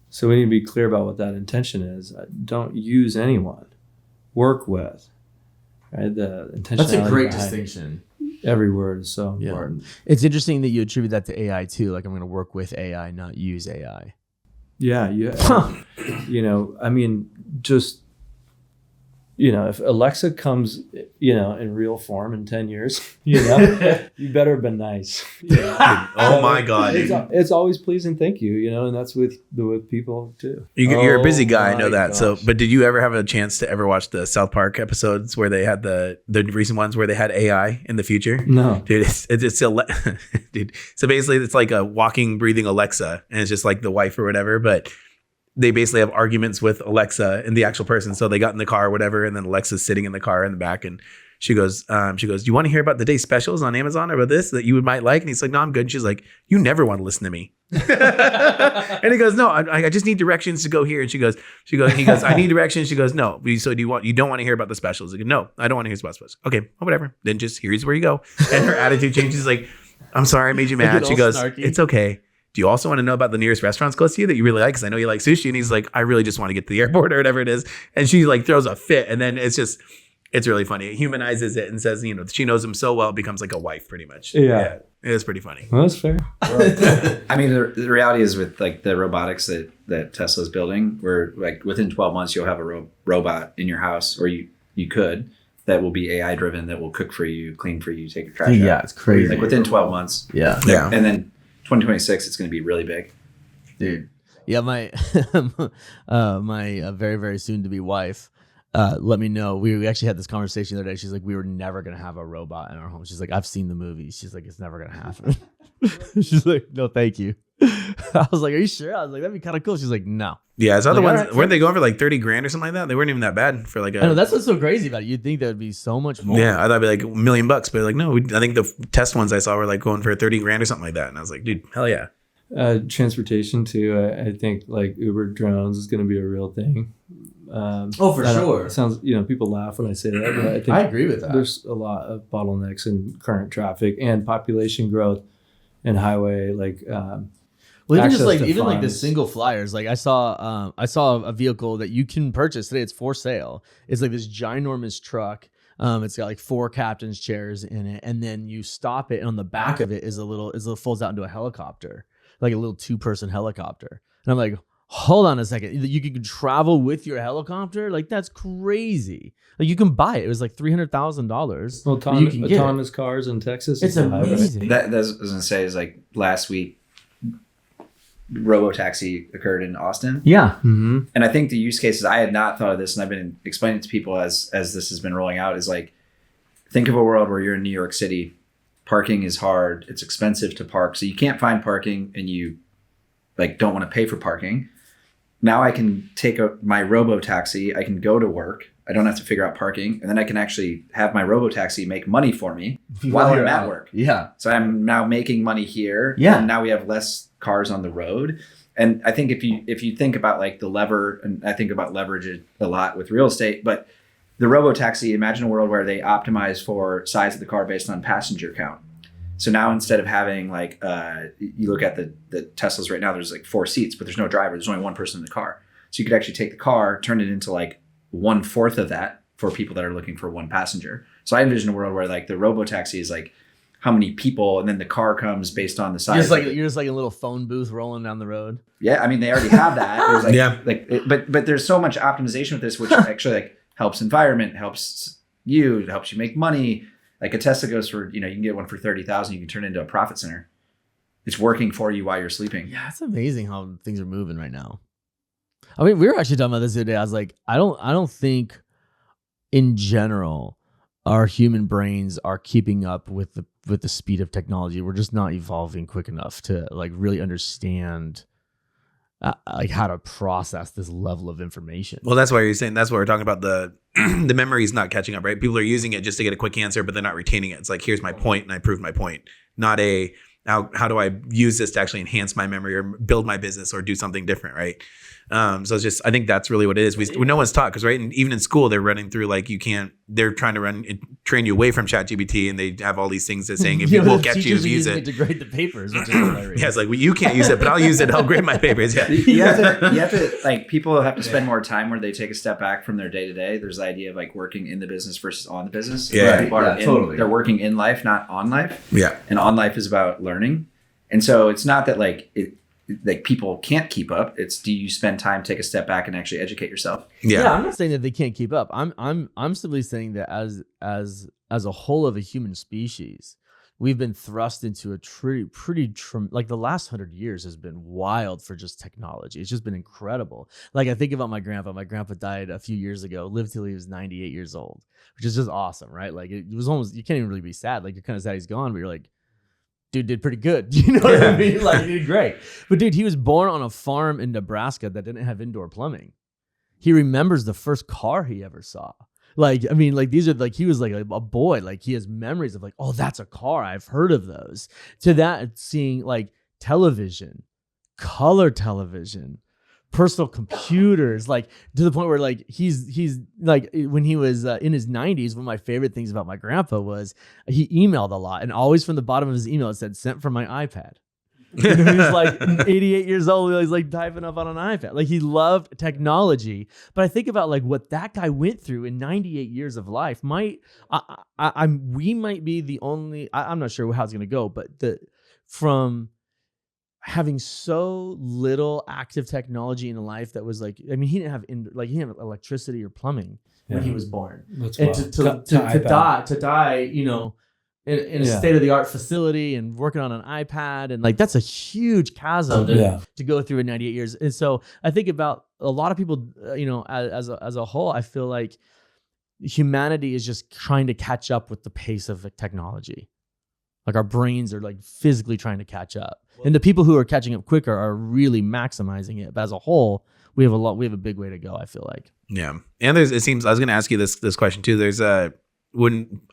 [SPEAKER 4] So we need to be clear about what that intention is. Don't use anyone. Work with. Right? The intentionality.
[SPEAKER 3] That's a great distinction.
[SPEAKER 4] Every word is so important.
[SPEAKER 3] It's interesting that you attribute that to AI too. Like, I'm going to work with AI, not use AI.
[SPEAKER 4] Yeah. I mean, just, if Alexa comes, in real form in 10 years, you better have been nice.
[SPEAKER 5] Oh my God.
[SPEAKER 4] It's always please and thank you, and that's with people too.
[SPEAKER 5] You're a busy guy. I know that.
[SPEAKER 4] Gosh.
[SPEAKER 5] So, but did you ever have a chance to ever watch the South Park episodes where they had the recent ones where they had AI in the future?
[SPEAKER 4] No,
[SPEAKER 5] dude, it's dude. So basically it's like a walking, breathing Alexa, and it's just like the wife or whatever, but they basically have arguments with Alexa and the actual person. So they got in the car or whatever, and then Alexa's sitting in the car in the back, and she goes, do you want to hear about the day specials on Amazon or about this that you might like? And he's like, no, I'm good. And she's like, you never want to listen to me. And he goes, no, I just need directions to go here. And he goes, I need directions. She goes, no. So you don't want to hear about the specials? Like, no, I don't want to hear about specials. Okay, well, whatever. Then just here's where you go. And her attitude changes. Like, I'm sorry, I made you mad. She goes, snarky. It's okay. Do you also want to know about the nearest restaurants close to you that you really like? Because I know you like sushi. And he's like, I really just want to get to the airport or whatever it is. And she like throws a fit. And then it's really funny. It humanizes it and says, she knows him so well, it becomes like a wife pretty much. Yeah. It is pretty funny.
[SPEAKER 4] Well, that's fair.
[SPEAKER 2] I mean, the reality is with like the robotics that Tesla's building, where like within 12 months, you'll have a robot in your house, or you could, that will be AI driven, that will cook for you, clean for you, take your trash out.
[SPEAKER 3] Yeah, it's crazy.
[SPEAKER 2] Like within 12 months.
[SPEAKER 3] Yeah.
[SPEAKER 2] And then 2026, it's going to be really big.
[SPEAKER 3] Dude. Yeah, my my very, very soon to be wife let me know. We actually had this conversation the other day. She's like, we were never gonna have a robot in our home. She's like, I've seen the movies. She's like, it's never gonna happen. She's like, no, thank you. I was like, are you sure? I was like, that'd be kind of cool. She's like, no.
[SPEAKER 5] Yeah, it's other ones. Weren't they going for like 30 grand or something like that? They weren't even that bad for like a.
[SPEAKER 3] I know, that's what's so crazy about it. You'd think that would be so much more.
[SPEAKER 5] Yeah, I thought it'd be like $1 million, but like, no, I think the test ones I saw were like going for 30 grand or something like that. And I was like, dude, hell yeah.
[SPEAKER 4] Transportation too. I think like Uber drones is going to be a real thing.
[SPEAKER 3] For sure.
[SPEAKER 4] It sounds, people laugh when I say that, but I think
[SPEAKER 3] I agree with that.
[SPEAKER 4] There's a lot of bottlenecks in current traffic and population growth and highway, like,
[SPEAKER 3] well, even just like the
[SPEAKER 4] funds.
[SPEAKER 3] single flyers. Like I saw a vehicle that you can purchase today. It's for sale. It's like this ginormous truck. It's got like 4 captain's chairs in it, and then you stop it, and on the back of it is folds out into a helicopter, like a little 2-person helicopter. And I'm like, hold on a second, you can travel with your helicopter? Like, that's crazy. Like, you can buy it. It was like $300,000.
[SPEAKER 4] Autonomous cars in Texas.
[SPEAKER 3] It's amazing.
[SPEAKER 2] That I was gonna say is like last week, robotaxi occurred in Austin.
[SPEAKER 3] Yeah.
[SPEAKER 4] Mm-hmm.
[SPEAKER 2] And I think the use cases, I had not thought of this, and I've been explaining it to people as this has been rolling out, is like, think of a world where you're in New York City. Parking is hard. It's expensive to park. So you can't find parking and you like don't want to pay for parking. Now I can take my robo-taxi. I can go to work. I don't have to figure out parking. And then I can actually have my robo-taxi make money for me while I'm at work.
[SPEAKER 3] Yeah.
[SPEAKER 2] So I'm now making money here.
[SPEAKER 3] Yeah.
[SPEAKER 2] And now we have less cars on the road. And I think if you think about like the lever, and I think about leverage a lot with real estate, but the robo-taxi, imagine a world where they optimize for size of the car based on passenger count. So now instead of having like, you look at the Teslas right now, there's like 4 seats, but there's no driver. There's only one person in the car. So you could actually take the car, turn it into like 1/4 of that for people that are looking for one passenger. So I envision a world where like the robo-taxi is like how many people, and then the car comes based on the size.
[SPEAKER 3] You're just like a little phone booth rolling down the road.
[SPEAKER 2] Yeah, I mean, they already have that. It was like,
[SPEAKER 5] Yeah.
[SPEAKER 2] But there's so much optimization with this, which actually like helps environment, helps you, it helps you make money. Like a Tesla goes for, you can get one for 30,000. You can turn it into a profit center. It's working for you while you're sleeping.
[SPEAKER 3] Yeah, it's amazing how things are moving right now. I mean, we were actually talking about this the other day. I was like, I don't think in general our human brains are keeping up with the speed of technology. We're just not evolving quick enough to like really understand like how to process this level of information.
[SPEAKER 5] Well, that's why you're saying, that's what we're talking about. The memory is not catching up, right? People are using it just to get a quick answer, but they're not retaining it. It's like, here's my point and I proved my point. Not how do I use this to actually enhance my memory or build my business or do something different, right? So it's just, I think that's really what it is. No one's taught, because right, and even in school they're running through like, they're trying to train you away from ChatGPT, and they have all these things that's saying if you will catch you, use it
[SPEAKER 3] to grade the papers, which is hilarious.
[SPEAKER 5] Yeah, it's like, well, you can't use it, but I'll use it. I'll grade my papers. Yeah,
[SPEAKER 2] you have to like, people have to spend more time where they take a step back from their day to day. There's the idea of like working in the business versus on the business.
[SPEAKER 5] Yeah,
[SPEAKER 2] people are
[SPEAKER 1] totally.
[SPEAKER 2] They're working in life, not on life.
[SPEAKER 5] Yeah,
[SPEAKER 2] and on life is about learning. And so it's not that like people can't keep up. It's, do you spend time, take a step back, and actually educate yourself?
[SPEAKER 3] Yeah, I'm not saying that they can't keep up. I'm simply saying that as a whole of a human species, we've been thrust into a pretty like the last 100 years has been wild for just technology. It's just been incredible. Like I think about my grandpa. My grandpa died a few years ago, lived till he was 98 years old, which is just awesome, right? Like it was almost, you can't even really be sad. Like you're kind of sad he's gone, but you're like, dude did pretty good. You know what I mean? Like he did great. But dude, he was born on a farm in Nebraska that didn't have indoor plumbing. He remembers the first car he ever saw. Like, I mean, like these are like, he was like a boy. Like he has memories of like, oh, that's a car. I've heard of those. To that, seeing like television, color television, personal computers, like to the point where like he's like, when he was in his 90s, one of my favorite things about my grandpa was he emailed a lot, and always from the bottom of his email it said sent from my iPad. You know, he's like 88 years old, he's like typing up on an iPad. Like he loved technology. But I think about like what that guy went through in 98 years of life. We might be the only, I'm not sure how it's gonna go, but from having so little active technology in life that was like, I mean, he didn't have electricity or plumbing when he was born.
[SPEAKER 4] That's
[SPEAKER 3] and
[SPEAKER 4] wild.
[SPEAKER 3] to die, you know, in a state of the art facility and working on an iPad, and like that's a huge chasm to go through in 98 years. And so I think about a lot of people, you know, as a whole, I feel like humanity is just trying to catch up with the pace of the technology. Like our brains are like physically trying to catch up. And the people who are catching up quicker are really maximizing it. But as a whole, we have a big way to go, I feel like.
[SPEAKER 5] Yeah. And it seems, I was going to ask you this question too.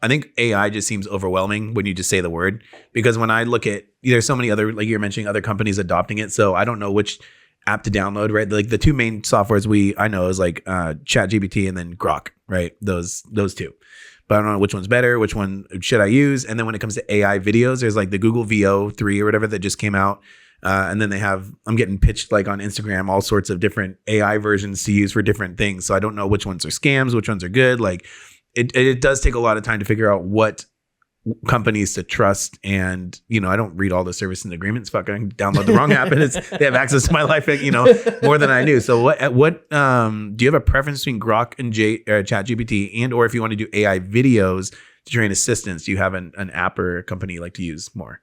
[SPEAKER 5] I think AI just seems overwhelming when you just say the word, because when I look at, there's so many other, like you're mentioning, other companies adopting it. So I don't know which app to download, right? Like the two main softwares I know is like ChatGPT and then Grok, right? Those two. But I don't know which one's better, which one should I use. And then when it comes to AI videos, there's like the Google VO3 or whatever that just came out. And then I'm getting pitched like on Instagram, all sorts of different AI versions to use for different things. So I don't know which ones are scams, which ones are good. Like it does take a lot of time to figure out what companies to trust. And, I don't read all the service and agreements. Fuck, I can download the wrong app and they have access to my life, more than I knew. So what do you have a preference between Grok and ChatGPT, and, or if you want to do AI videos to train assistants, do you have an app or a company you like to use more?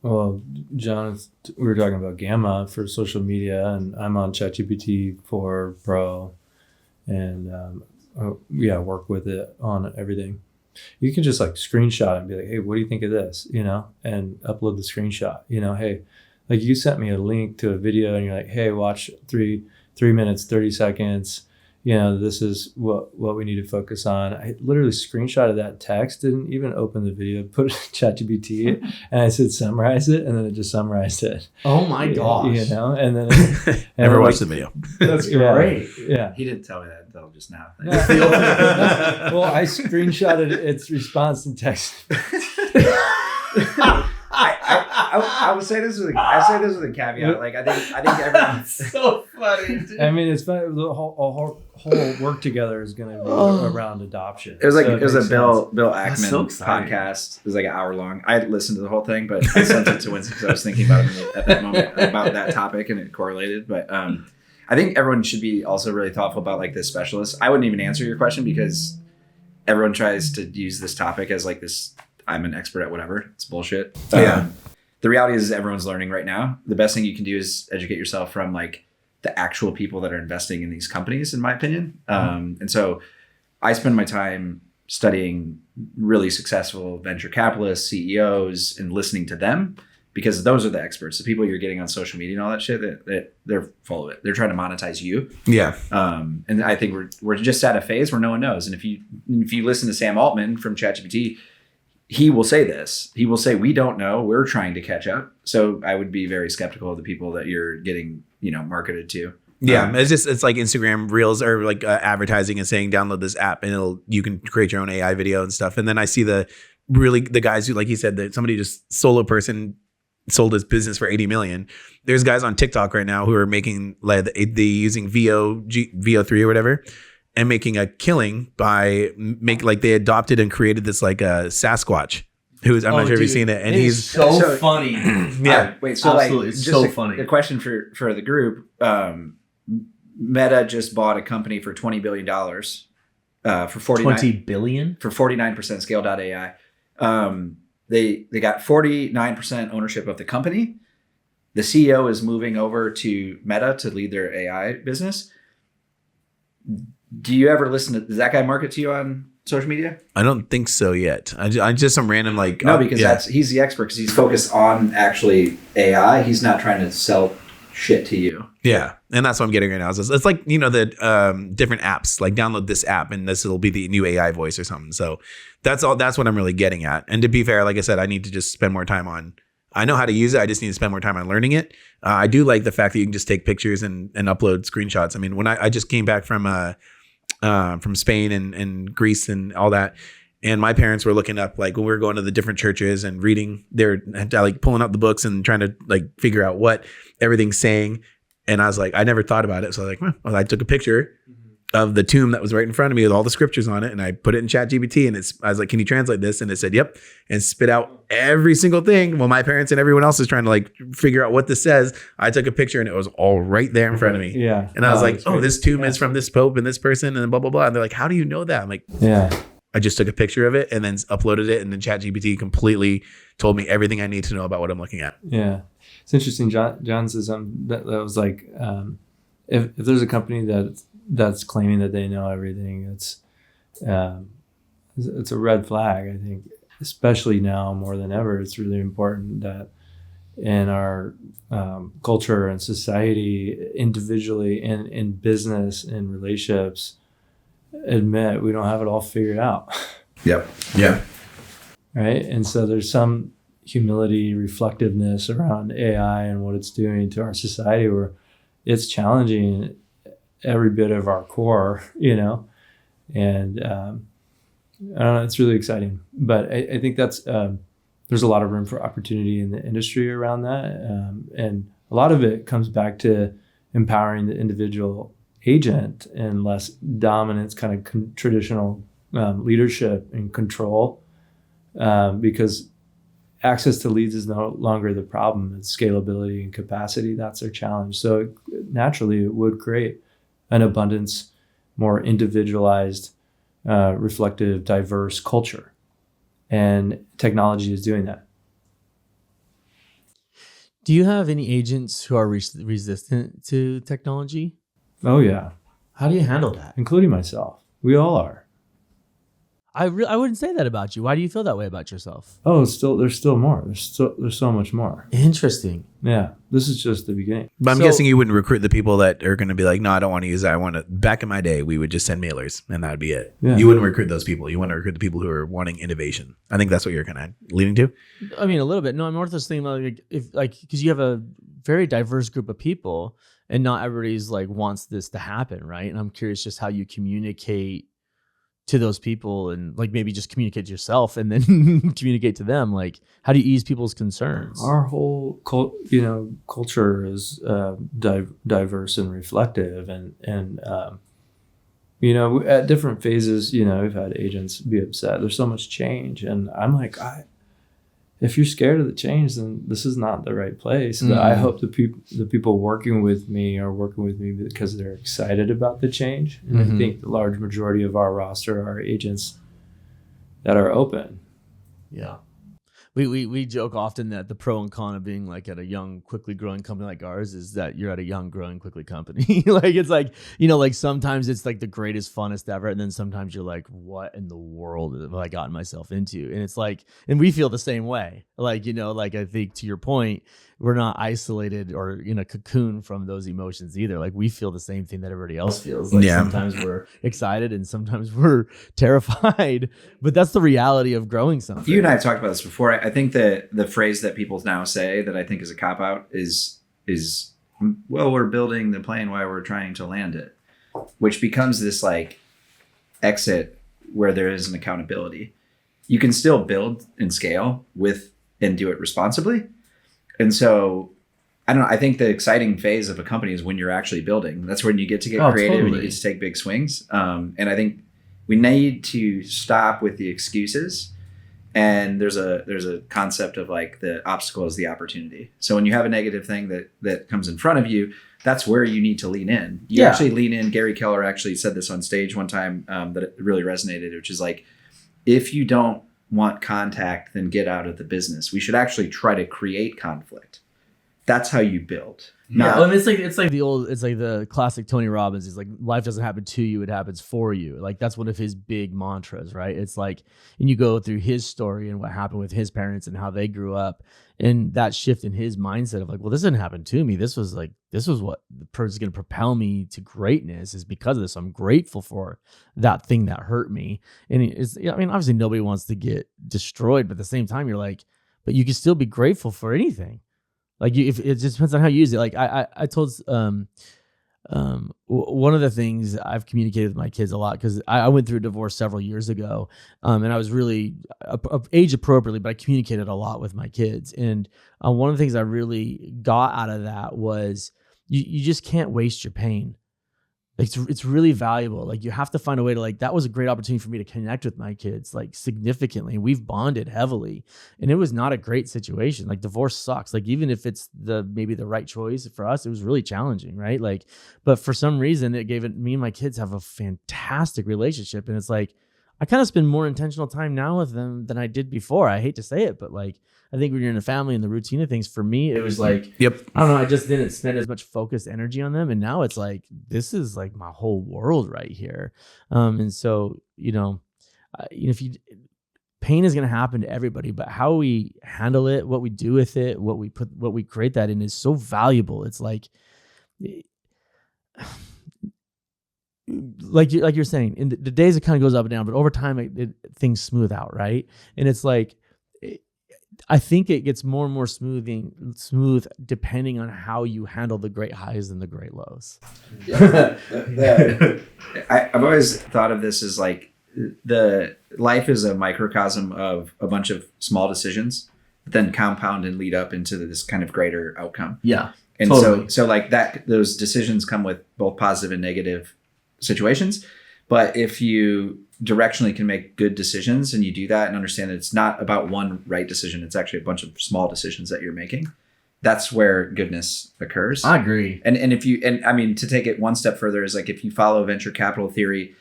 [SPEAKER 4] Well, John, we were talking about Gamma for social media, and I'm on ChatGPT 4 Pro, and work with it on everything. You can just like screenshot and be like, hey, what do you think of this? And upload the screenshot. Hey, like you sent me a link to a video, and you're like, hey, watch 3 minutes, 30 seconds. This is what we need to focus on. I literally screenshotted that text, didn't even open the video, put it in ChatGPT, and I said summarize it, and then it just summarized it.
[SPEAKER 1] Oh my gosh!
[SPEAKER 4] And then
[SPEAKER 5] never watched the video.
[SPEAKER 1] That's great.
[SPEAKER 4] Yeah,
[SPEAKER 2] He didn't tell me that until just now.
[SPEAKER 4] well, I screenshotted its response in text.
[SPEAKER 2] I would say this with a caveat. Like I think everyone.
[SPEAKER 1] So funny. Dude.
[SPEAKER 4] I mean, it's funny. The whole work together is going to be around adoption.
[SPEAKER 2] It was like
[SPEAKER 4] So
[SPEAKER 2] it was a
[SPEAKER 4] makes
[SPEAKER 2] Bill
[SPEAKER 1] That's
[SPEAKER 2] Ackman
[SPEAKER 1] so exciting.
[SPEAKER 2] podcast. It was like an hour long. I listened to the whole thing, but I sent it to Winston because I was thinking about it at that moment about that topic, and it correlated. But I think everyone should be also really thoughtful about like this specialist. I wouldn't even answer your question because everyone tries to use this topic as like this. I'm an expert at whatever. It's bullshit. The reality is everyone's learning right now. The best thing you can do is educate yourself from like the actual people that are investing in these companies, in my opinion. And so I spend my time studying really successful venture capitalists, CEOs, and listening to them because those are the experts. The people you're getting on social media and all that shit, that they're full of it. They're trying to monetize you.
[SPEAKER 5] Yeah.
[SPEAKER 2] And I think we're just at a phase where no one knows. And if you listen to Sam Altman from ChatGPT, he will say this. He will say, we don't know. We're trying to catch up. So I would be very skeptical of the people that you're getting, marketed to.
[SPEAKER 5] Yeah. It's like Instagram Reels or like advertising and saying, download this app and you can create your own AI video and stuff. And then I see the guys who, like you said, that somebody just solo person sold his business for 80 million. There's guys on TikTok right now who are making like they using VO3 or whatever, and making a killing by they adopted and created this like a Sasquatch who's I'm not sure if you've seen it, and he's
[SPEAKER 1] so funny.
[SPEAKER 2] Yeah. Wait, so
[SPEAKER 1] absolutely, it's so funny.
[SPEAKER 2] The question for the group, Meta just bought a company for $20 billion for 49% Scale.ai. They got 49% ownership of the company. The CEO is moving over to Meta to lead their AI business. Do you ever listen to, does that guy market to you on social media?
[SPEAKER 5] I don't think so yet. I just some random like
[SPEAKER 2] no, because he's the expert because he's focused on actually AI. He's not trying to sell shit to you.
[SPEAKER 5] Yeah, and that's what I'm getting right now. It's like the different apps. Like download this app and this will be the new AI voice or something. So that's all. That's what I'm really getting at. And to be fair, like I said, I need to just spend more time on. I know how to use it. I just need to spend more time on learning it. I do like the fact that you can just take pictures and upload screenshots. I mean, when I just came back from Spain and Greece and all that. And my parents were looking up, like when we were going to the different churches and reading, they're like pulling up the books and trying to like figure out what everything's saying. And I was like, I never thought about it. So I was like, well, I took a picture of the tomb that was right in front of me with all the scriptures on it. And I put it in ChatGPT and I was like, can you translate this? And it said, yep. And spit out every single thing. While my parents and everyone else is trying to like figure out what this says. I took a picture and it was all right there in front of me.
[SPEAKER 4] Yeah.
[SPEAKER 5] And I was like, oh, this tomb is from this Pope and this person and blah, blah, blah. And they're like, how do you know that? I'm like,
[SPEAKER 4] yeah.
[SPEAKER 5] I just took a picture of it and then uploaded it. And then ChatGPT completely told me everything I need to know about what I'm looking at.
[SPEAKER 4] Yeah. It's interesting. John says that was like, if there's a company that's claiming that they know everything, it's a red flag. I think, especially now more than ever, it's really important that in our culture and society, individually and in business and relationships, admit we don't have it all figured out.
[SPEAKER 2] Yep.
[SPEAKER 5] Yeah.
[SPEAKER 4] Right. And so there's some humility, reflectiveness around AI and what it's doing to our society, where it's challenging every bit of our core, and I don't know, it's really exciting. But I think that's there's a lot of room for opportunity in the industry around that, and a lot of it comes back to empowering the individual agent and less dominance, kind of traditional leadership and control. because access to leads is no longer the problem. It's scalability and capacity. That's their challenge. So naturally, it would create an abundance, more individualized, reflective, diverse culture. And technology is doing that.
[SPEAKER 3] Do you have any agents who are resistant to technology?
[SPEAKER 4] Oh, yeah.
[SPEAKER 3] How do you handle that?
[SPEAKER 4] Including myself. We all are.
[SPEAKER 3] I wouldn't say that about you. Why do you feel that way about yourself?
[SPEAKER 4] Oh, there's still more. There's so much more.
[SPEAKER 3] Interesting.
[SPEAKER 4] Yeah. This is just the beginning.
[SPEAKER 5] But I'm guessing you wouldn't recruit the people that are going to be like, no, I don't want to use that. I want to. Back in my day, we would just send mailers and that would be it.
[SPEAKER 4] Yeah.
[SPEAKER 5] You wouldn't recruit those people. You want to recruit the people who are wanting innovation. I think that's what you're kind of leading to.
[SPEAKER 3] I mean, a little bit. No, I'm more just thinking because you have a very diverse group of people and not everybody's like wants this to happen, right? And I'm curious just how you communicate to those people and like maybe just communicate to yourself and then communicate to them. Like, how do you ease people's concerns?
[SPEAKER 4] Our whole culture is diverse and reflective, and at different phases, we've had agents be upset. There's so much change, and I'm like, if you're scared of the change, then this is not the right place. But I hope the people working with me are working with me because they're excited about the change. And I think the large majority of our roster are agents that are open.
[SPEAKER 3] Yeah. We joke often that the pro and con of being like at a young, quickly growing company like ours is that you're at a young, growing, quickly company. Like it's like, like sometimes it's like the greatest, funnest ever. And then sometimes you're like, what in the world have I gotten myself into? And it's like, and we feel the same way. Like, like I think to your point, we're not isolated or in a cocoon from those emotions either. Like we feel the same thing that everybody else feels. Like sometimes we're excited and sometimes we're terrified, but that's the reality of growing something.
[SPEAKER 2] You and I have talked about this before. I think that the phrase that people now say that I think is a cop out is, well, we're building the plane while we're trying to land it, which becomes this like exit where there is an accountability. You can still build and scale and do it responsibly. And so, I don't know, I think the exciting phase of a company is when you're actually building. That's when you get to get creative and you get to take big swings. And I think we need to stop with the excuses. And there's a concept of like the obstacle is the opportunity. So when you have a negative thing that comes in front of you, that's where you need to lean in. You actually lean in. Gary Keller actually said this on stage one time that it really resonated, which is like, if you don't want contact, then get out of the business. We should actually try to create conflict. That's how you build.
[SPEAKER 3] And it's like the classic Tony Robbins. He's like, life doesn't happen to you, it happens for you. Like that's one of his big mantras, right? It's like, and you go through his story and what happened with his parents and how they grew up, and that shift in his mindset of like, well, this didn't happen to me. This was what the person's going to propel me to greatness is because of this. I'm grateful for that thing that hurt me. And obviously nobody wants to get destroyed, but at the same time, you're like, but you can still be grateful for anything. Like if it just depends on how you use it. Like I told one of the things I've communicated with my kids a lot, because I went through a divorce several years ago, and I was really age appropriately, but I communicated a lot with my kids. And one of the things I really got out of that was you just can't waste your pain. Like it's really valuable. Like you have to find a way to like, that was a great opportunity for me to connect with my kids like significantly. We've bonded heavily, and it was not a great situation. Like divorce sucks. Like even if it's maybe the right choice for us, it was really challenging, right? Like, but for some reason me and my kids have a fantastic relationship, and it's like, I kind of spend more intentional time now with them than I did before. I hate to say it, but like, I think when you're in a family and the routine of things, for me, it was like, I don't know, I just didn't spend as much focused energy on them. And now it's like, this is like my whole world right here. And so, pain is going to happen to everybody, but how we handle it, what we do with it, what we create that in is so valuable. It's like you're saying, in the days it kind of goes up and down, but over time things smooth out, right? And it's like, I think it gets more and more smooth depending on how you handle the great highs and the great lows.
[SPEAKER 2] I've always thought of this as like the life is a microcosm of a bunch of small decisions that then compound and lead up into this kind of greater outcome.
[SPEAKER 3] Yeah.
[SPEAKER 2] And
[SPEAKER 3] totally.
[SPEAKER 2] so like that, those decisions come with both positive and negative situations. But if you directionally can make good decisions and you do that and understand that it's not about one right decision, it's actually a bunch of small decisions that you're making. That's where goodness occurs.
[SPEAKER 1] I agree.
[SPEAKER 2] And I mean, to take it one step further is like, if you follow venture capital theory,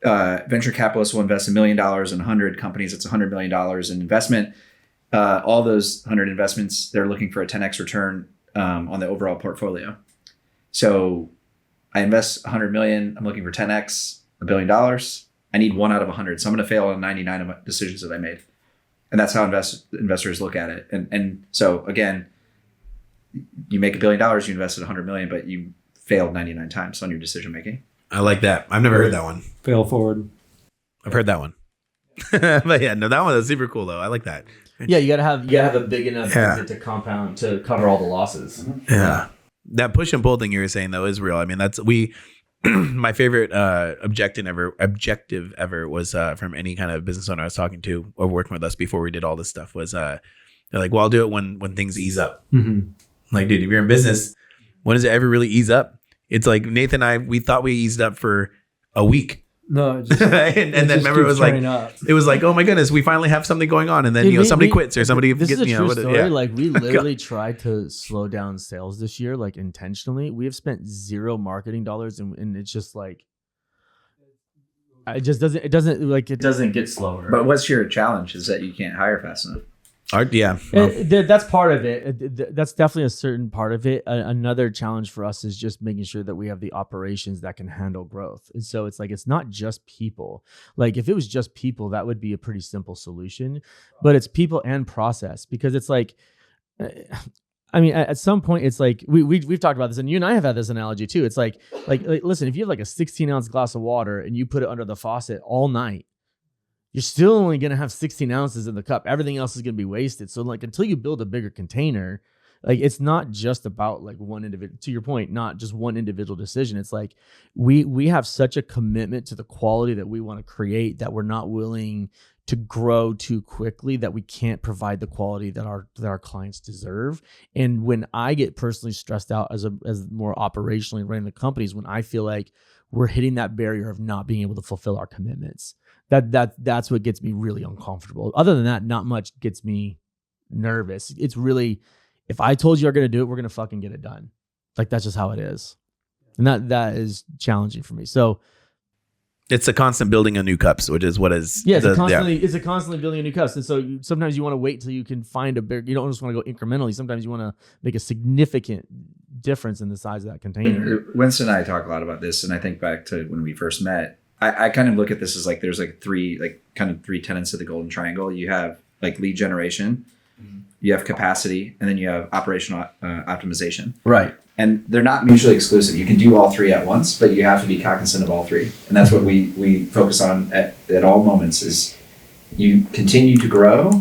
[SPEAKER 2] venture capitalists will invest $1 million in 100 companies. It's $100 million in investment. All those 100 investments, they're looking for a 10x return on the overall portfolio. So I invest 100 million. I'm looking for 10x, $1 billion. I need 1 out of 100. So I'm going to fail on 99 of my decisions that I made. And that's how investors look at it. And so again, you make $1 billion, you invested 100 million, but you failed 99 times on your decision making.
[SPEAKER 5] I like that. I've never heard that one.
[SPEAKER 4] Fail forward.
[SPEAKER 5] I've heard that one. But yeah, no, that one is super cool though. I like that.
[SPEAKER 3] Yeah, you gotta have a big enough exit to compound to cover all the losses.
[SPEAKER 5] Yeah. That push and pull thing you were saying though is real. I mean, that's my favorite objective ever was from any kind of business owner I was talking to or working with us before we did all this stuff was they're like, well, I'll do it when things ease up.
[SPEAKER 4] Mm-hmm.
[SPEAKER 5] Like, dude, if you're in business, when does it ever really ease up? It's like Nathan and I, we thought we eased up for a week.
[SPEAKER 4] No, it just,
[SPEAKER 5] and then remember it was like, oh my goodness, we finally have something going on, and then somebody quits or somebody
[SPEAKER 3] this
[SPEAKER 5] gets,
[SPEAKER 3] is a true story.
[SPEAKER 5] Yeah.
[SPEAKER 3] Like we literally tried to slow down sales this year, like intentionally. We have spent zero marketing dollars, and it's just like it doesn't get slower.
[SPEAKER 2] But what's your challenge is that you can't hire fast enough.
[SPEAKER 5] Yeah,
[SPEAKER 3] that's part of it. That's definitely a certain part of it. Another challenge for us is just making sure that we have the operations that can handle growth. And so it's like, it's not just people. Like if it was just people, that would be a pretty simple solution, but it's people and process, because it's like, I mean, at some point it's like, we've talked about this, and you and I have had this analogy too. It's like listen, if you have like a 16-ounce glass of water and you put it under the faucet all night, you're still only going to have 16 ounces in the cup. Everything else is going to be wasted. So like until you build a bigger container, like it's not just about like one individual, to your point, not just one individual decision. It's like we have such a commitment to the quality that we want to create that we're not willing to grow too quickly, that we can't provide the quality that our clients deserve. And when I get personally stressed out as more operationally running the companies, when I feel like we're hitting that barrier of not being able to fulfill our commitments, that's what gets me really uncomfortable. Other than that, not much gets me nervous. It's really, if I told you you're going to do it, we're going to fucking get it done. Like that's just how it is. And that is challenging for me. So
[SPEAKER 5] it's a constant building of new cups, which is what is.
[SPEAKER 3] Yeah, it's a constantly building a new cups. And so sometimes you want to wait till you can find a big, you don't just want to go incrementally. Sometimes you want to make a significant difference in the size of that container.
[SPEAKER 2] Winston and I talk a lot about this. And I think back to when we first met, I kind of look at this as like, there's like three tenets of the golden triangle. You have like lead generation, you have capacity, and then you have operational optimization.
[SPEAKER 3] Right.
[SPEAKER 2] And they're not mutually exclusive. You can do all three at once, but you have to be cognizant of all three. And that's what we focus on at all moments is you continue to grow,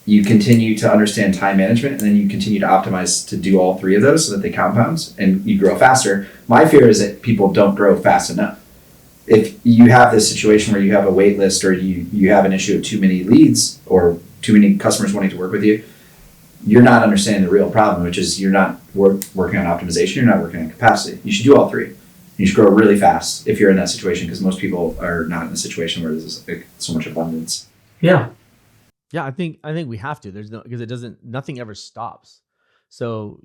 [SPEAKER 2] you continue to understand time management, and then you continue to optimize to do all three of those so that they compound and you grow faster. My fear is that people don't grow fast enough. If you have this situation where you have a wait list or you have an issue of too many leads or too many customers wanting to work with you, you're not understanding the real problem, which is you're not working on optimization, you're not working on capacity. You should do all three. You should grow really fast if you're in that situation, because most people are not in a situation where there's so much abundance.
[SPEAKER 3] Yeah. Yeah, I think we have to. There's nothing ever stops. So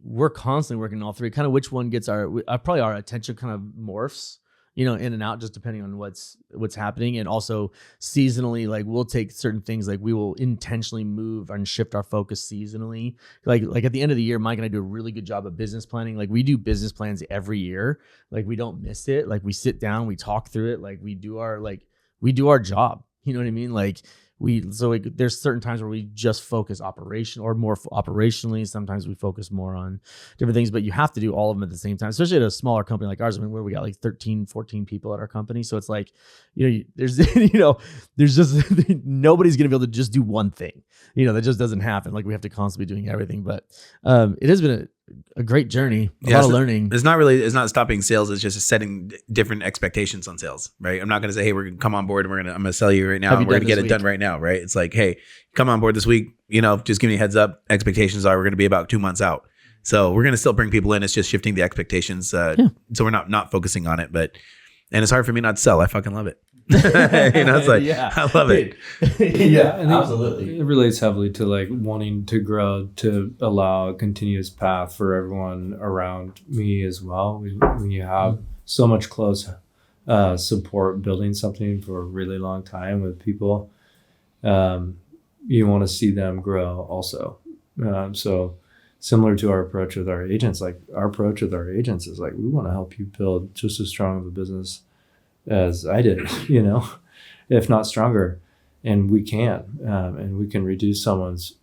[SPEAKER 3] we're constantly working on all three. Kind of which one gets probably our attention kind of morphs, in and out, just depending on what's happening. And also seasonally, like we'll take certain things, like we will intentionally move and shift our focus seasonally. Like at the end of the year, Mike and I do a really good job of business planning. Like we do business plans every year. Like we don't miss it. Like we sit down, we talk through it. Like we do our job. You know what I mean? Like there's certain times where we just focus operationally. Sometimes we focus more on different things, but you have to do all of them at the same time, especially at a smaller company like ours. I mean, where we got like 13, 14 people at our company. So it's like, there's just, nobody's going to be able to just do one thing, that just doesn't happen. Like we have to constantly be doing everything, but it has been a great journey, a lot of learning.
[SPEAKER 5] It's not stopping sales. It's just setting different expectations on sales, right? I'm not going to say, hey, we're going to come on board and I'm going to sell you right now. And we're going to get it done right now, right? It's like, hey, come on board this week. Just give me a heads up. Expectations are we're going to be about 2 months out. So we're going to still bring people in. It's just shifting the expectations. So we're not focusing on it, but And it's hard for me not to sell. I fucking love it. It's like, I love it.
[SPEAKER 4] Yeah, and absolutely. It relates heavily to like wanting to grow, to allow a continuous path for everyone around me as well. When you have so much close support building something for a really long time with people, you want to see them grow also. So similar to our approach with our agents, like our approach with our agents is like, we want to help you build just as strong of a business as I did, if not stronger. And we can, and we can reduce someone's,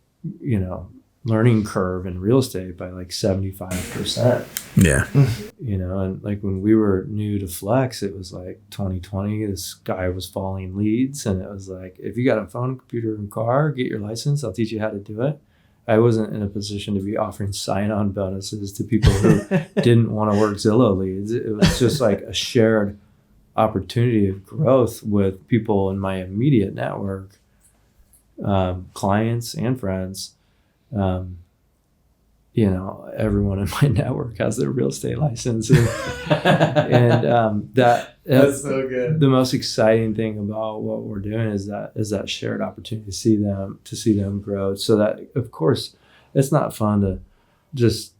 [SPEAKER 4] learning curve in real estate by like 75%.
[SPEAKER 5] Yeah.
[SPEAKER 4] And like when we were new to Flex, it was like 2020, this guy was following leads. And it was like, if you got a phone, computer, and car, get your license. I'll teach you how to do it. I wasn't in a position to be offering sign-on bonuses to people who didn't want to work Zillow leads. It was just like a shared opportunity of growth with people in my immediate network, clients and friends. Everyone in my network has their real estate license, and that's so good. The most exciting thing about what we're doing is that shared opportunity to see them grow. So that, of course, it's not fun to just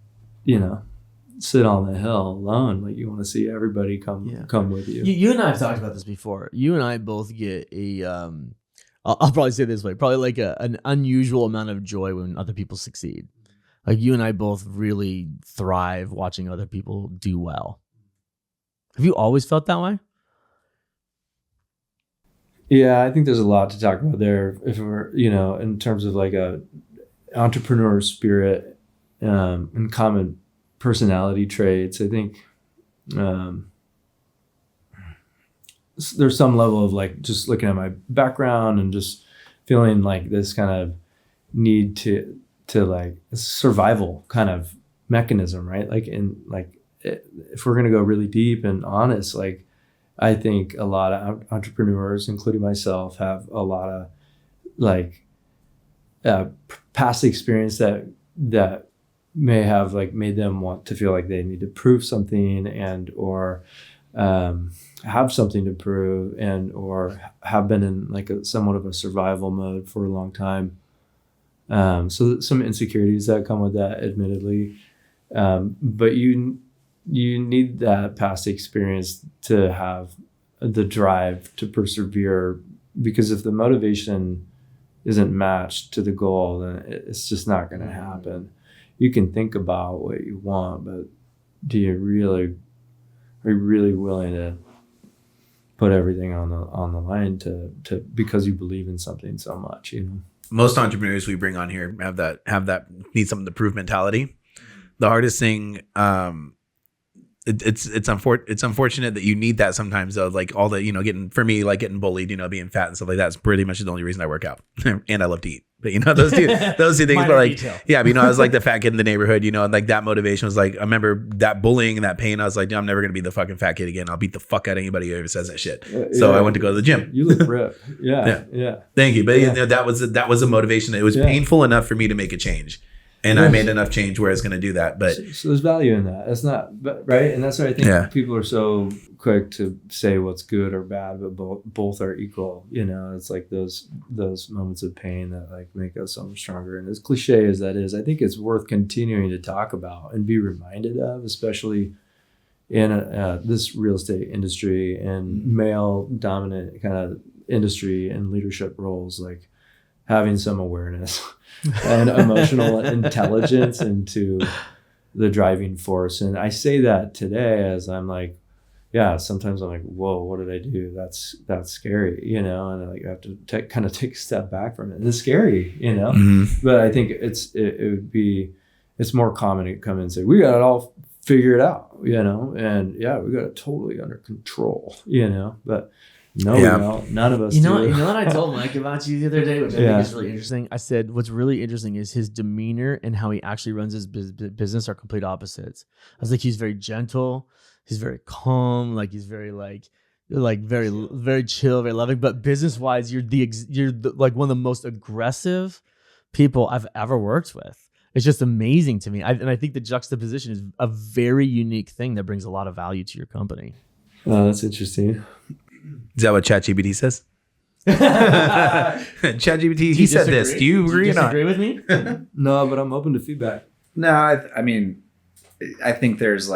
[SPEAKER 4] sit on the hill alone. Like you want to see everybody come with you.
[SPEAKER 3] You and I have talked about this before. You and I both get a I'll probably say it this way, probably like an unusual amount of joy when other people succeed. Like you and I both really thrive watching other people do well. Have you always felt that way?
[SPEAKER 4] Yeah, I think there's a lot to talk about there. If we're, in terms of like a entrepreneur spirit and common personality traits, I think there's some level of like just looking at my background and just feeling like this kind of need to like survival kind of mechanism, right? Like if we're going to go really deep and honest, like I think a lot of entrepreneurs, including myself, have a lot of like past experience that may have like made them want to feel like they need to prove something and or have something to prove and or have been in like somewhat of a survival mode for a long time. So some insecurities that come with that, admittedly, but you need that past experience to have the drive to persevere, because if the motivation isn't matched to the goal, then it's just not going to happen. You can think about what you want, but are you really willing to put everything on the line to because you believe in something so much,
[SPEAKER 5] Most entrepreneurs we bring on here have that need something to prove mentality. The hardest thing, it's unfortunate that you need that sometimes, though. Like all the getting bullied, being fat and stuff like that's pretty much the only reason I work out, and I love to eat. But those two things. But like, detail. Yeah, but, I was like the fat kid in the neighborhood, and like that motivation was like, I remember that bullying and that pain. I was like, I'm never gonna be the fucking fat kid again. I'll beat the fuck out of anybody who ever says that shit. So I went to go to the gym.
[SPEAKER 4] You look ripped. Yeah.
[SPEAKER 5] Thank you. But that was a motivation. It was painful enough for me to make a change. And I made enough change where it's going to do that. But
[SPEAKER 4] so there's value in that. It's not right, and that's why I think people are so quick to say what's good or bad, but both are equal. It's like those moments of pain that like make us so much stronger. And as cliche as that is, I think it's worth continuing to talk about and be reminded of, especially in this real estate industry and male dominant kind of industry and leadership roles, like having some awareness and emotional intelligence into the driving force. And I say that today as I'm like, sometimes I'm like, whoa, what did I do? That's scary, and I like have to kind of take a step back from it. And it's scary,
[SPEAKER 5] Mm-hmm.
[SPEAKER 4] But I think it's more common to come in and say, we got it all figured out, and we got it totally under control, but no, we don't. None of us do.
[SPEAKER 3] You know what I told Mike about you the other day, which I think is really interesting? I said, what's really interesting is his demeanor and how he actually runs his business are complete opposites. I was like, he's very gentle. He's very calm. Like he's very very, very chill, very loving. But business-wise, you're like one of the most aggressive people I've ever worked with. It's just amazing to me. And I think the juxtaposition is a very unique thing that brings a lot of value to your company.
[SPEAKER 4] Oh, that's interesting.
[SPEAKER 5] Is that what ChatGPT says? ChatGPT, he said this. Do you agree or not?
[SPEAKER 3] Disagree with me?
[SPEAKER 4] No, but I'm open to feedback.
[SPEAKER 2] No, I mean, I think there's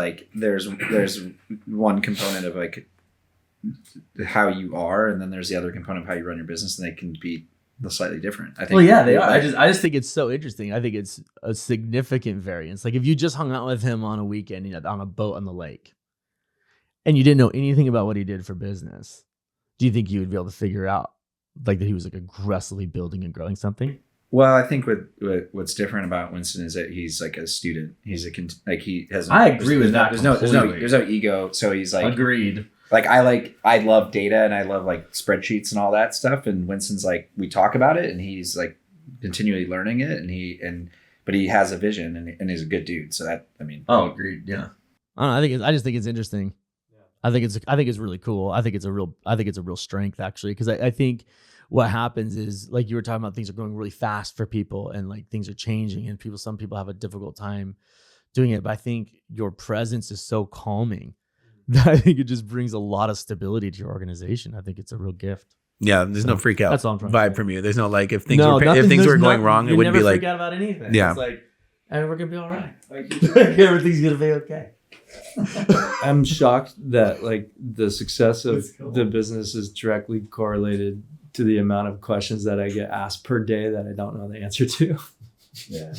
[SPEAKER 2] one component of like how you are, and then there's the other component of how you run your business, and they can be slightly different. I think.
[SPEAKER 3] Well, yeah, they are. I just think it's so interesting. I think it's a significant variance. Like if you just hung out with him on a weekend, on a boat on the lake, and you didn't know anything about what he did for business, do you think you would be able to figure out like that he was like aggressively building and growing something?
[SPEAKER 2] Well, I think what's different about Winston is that he's like a student. He's he has.
[SPEAKER 3] I agree with that.
[SPEAKER 2] There's no ego. So he's like
[SPEAKER 3] agreed.
[SPEAKER 2] Like I love data and I love like spreadsheets and all that stuff. And Winston's like, we talk about it and he's like continually learning it but he has a vision and he's a good dude. So that, I mean.
[SPEAKER 3] Oh, agreed. Yeah. I don't know. I just think it's interesting. Yeah. I think it's really cool. I think it's a real strength actually. Cause I think what happens is like you were talking about, things are going really fast for people and like things are changing and some people have a difficult time doing it. But I think your presence is so calming that I think it just brings a lot of stability to your organization. I think it's a real gift.
[SPEAKER 5] Yeah, there's no freak out vibe from you. The's no like if things were going wrong, it wouldn't be like
[SPEAKER 3] freak out about anything.
[SPEAKER 5] Yeah,
[SPEAKER 3] it's like, and we're gonna be all right. Like everything's gonna be okay.
[SPEAKER 4] I'm shocked that like the success of the business is directly correlated to the amount of questions that I get asked per day that I don't know the answer to.
[SPEAKER 2] Yeah,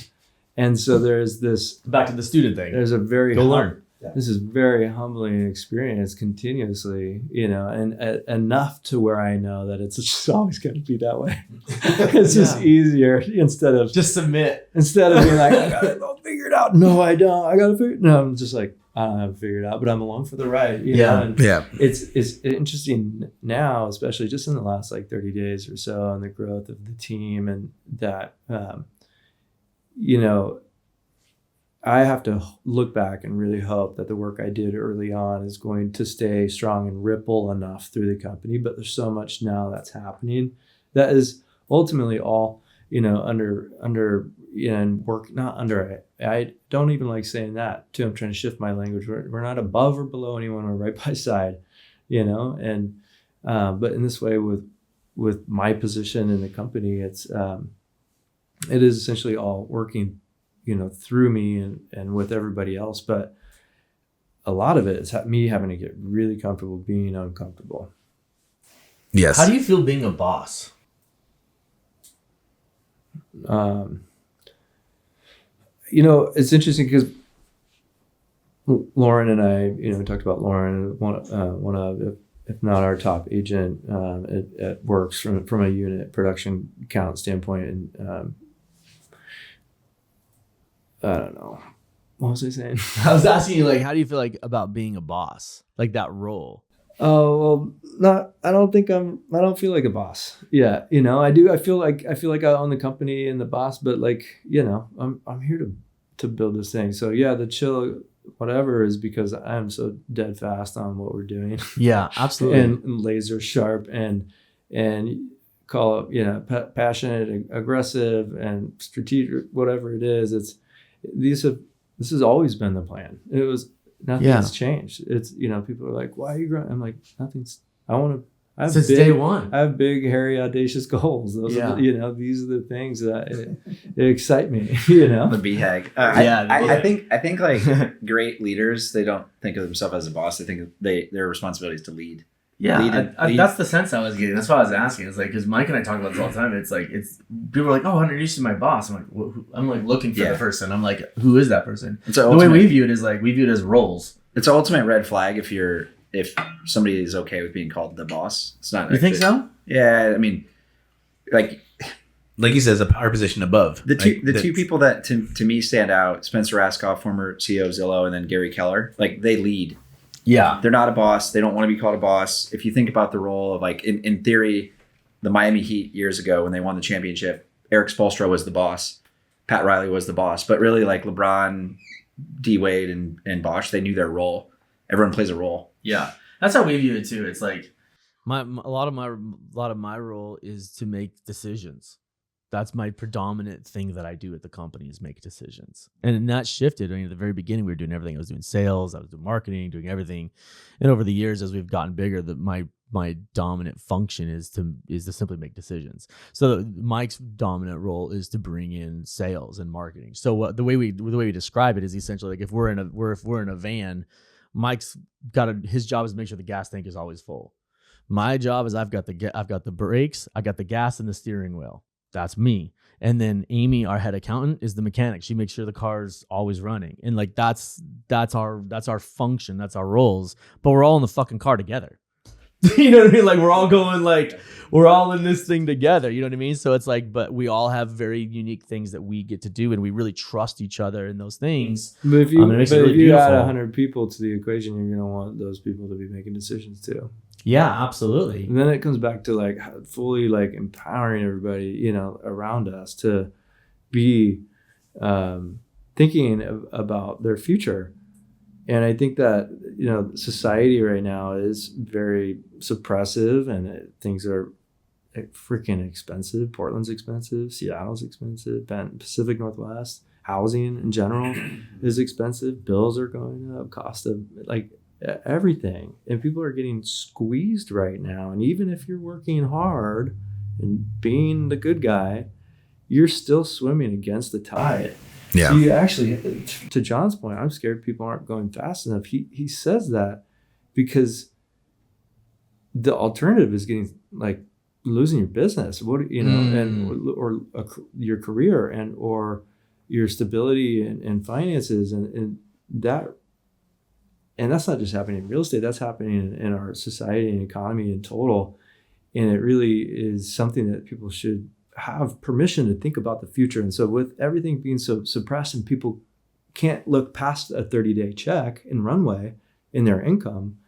[SPEAKER 4] and so there's this
[SPEAKER 3] back to the student thing.
[SPEAKER 4] There's a very
[SPEAKER 3] learn.
[SPEAKER 4] This is very humbling experience continuously, and enough to where I know that it's just always going to be that way. It's just easier instead of
[SPEAKER 3] just submit.
[SPEAKER 4] Instead of being like, I got it all figured out. No, I don't. I got to figure. No, I'm just like, I don't have it figured out, but I'm along for the ride. You know? And it's interesting now, especially just in the last like 30 days or so, and the growth of the team and that, I have to look back and really hope that the work I did early on is going to stay strong and ripple enough through the company. But there's so much now that's happening that is ultimately all, under and work, not under it. I don't even like saying that too. I'm trying to shift my language. We're not above or below anyone. We're right by side, and, but in this way with my position in the company, it is essentially all working through me and with everybody else. But a lot of it is me having to get really comfortable being uncomfortable.
[SPEAKER 5] Yes.
[SPEAKER 3] How do you feel being a boss?
[SPEAKER 4] It's interesting because Lauren and I, we talked about Lauren, one of, if not our top agent at Works from a unit production count standpoint. And I don't know. What was I saying?
[SPEAKER 3] I was asking you, like, how do you feel like about being a boss? Like that role?
[SPEAKER 4] Oh, well, I don't feel like a boss. Yeah. I do. I feel like I own the company and the boss, but like, I'm here to build this thing. So yeah, the chill, whatever is because I'm so dead fast on what we're doing.
[SPEAKER 3] Yeah, absolutely.
[SPEAKER 4] and laser sharp and call it, passionate, aggressive and strategic, whatever it is. This has always been the plan. It was nothing has changed. It's people are like, why are you growing? I'm like, nothing's. Since day one. I have big, hairy, audacious goals. Those are these are the things that excite me.
[SPEAKER 2] The BHAG. I think like great leaders, they don't think of themselves as a boss. They think their responsibility is to lead.
[SPEAKER 3] Yeah, that's the sense I was getting. That's why I was asking. It's like, because Mike and I talk about this all the time. It's like, people are like, oh, introduce you to my boss. I'm like, I'm like looking for the person. I'm like, who is that person? The way we view it is like, we view it as roles.
[SPEAKER 2] It's an ultimate red flag if somebody is okay with being called the boss. It's not.
[SPEAKER 3] You think so?
[SPEAKER 2] Yeah, I mean, like
[SPEAKER 5] he says, a power position above.
[SPEAKER 2] The two people that to me stand out: Spencer Raskoff, former CEO of Zillow, and then Gary Keller. Like they lead.
[SPEAKER 3] Yeah.
[SPEAKER 2] They're not a boss. They don't want to be called a boss. If you think about the role of like, in theory, the Miami Heat years ago when they won the championship, Eric Spoelstra was the boss. Pat Riley was the boss. But really like LeBron, D Wade, and Bosh, they knew their role. Everyone plays a role.
[SPEAKER 3] Yeah. That's how we view it too. It's like a lot of my role is to make decisions. That's my predominant thing that I do at the company is make decisions. And that shifted. I mean, at the very beginning, we were doing everything. I was doing sales, I was doing marketing, doing everything. And over the years, as we've gotten bigger, my dominant function is to simply make decisions. So Mike's dominant role is to bring in sales and marketing. So the way we describe it is essentially like if we're in a van, Mike's his job is to make sure the gas tank is always full. My job is I've got the brakes, I got the gas and the steering wheel. That's me. And then Amy, our head accountant, is the mechanic. She makes sure the car's always running. And like that's our function, that's our roles. But we're all in the fucking car together. You know what I mean? Like we're all in this thing together. You know what I mean? So it's like, but we all have very unique things that we get to do, and we really trust each other in those things.
[SPEAKER 4] But if you,
[SPEAKER 3] really
[SPEAKER 4] you add 100 people to the equation, you're gonna want those people to be making decisions too.
[SPEAKER 3] Yeah, absolutely.
[SPEAKER 4] And then it comes back to like fully like empowering everybody, you know, around us to be thinking about their future. And I think that, you know, society right now is very suppressive, and things are freaking expensive. Portland's expensive. Seattle's expensive. Pacific Northwest, housing in general is expensive. Bills are going up. Cost of like everything. And people are getting squeezed right now. And even if you're working hard and being the good guy, you're still swimming against the tide.
[SPEAKER 5] Yeah.
[SPEAKER 4] So you actually, to Jon's point, I'm scared people aren't going fast enough. He says that because the alternative is getting like losing your business, your career or your stability and finances and that's not just happening in real estate. That's happening in our society and economy in total. And it really is something that people should have permission to think about the future. And so with everything being so suppressed and people can't look past a 30-day check in runway in their income,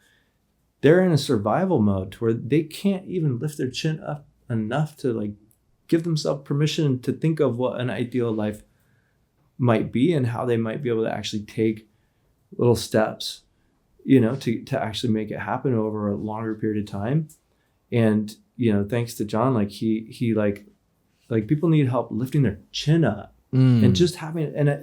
[SPEAKER 4] they're in a survival mode to where they can't even lift their chin up enough to like give themselves permission to think of what an ideal life might be and how they might be able to actually take little steps, you know, to actually make it happen over a longer period of time. And, you know, thanks to Jon, like he like people need help lifting their chin up and just having, and I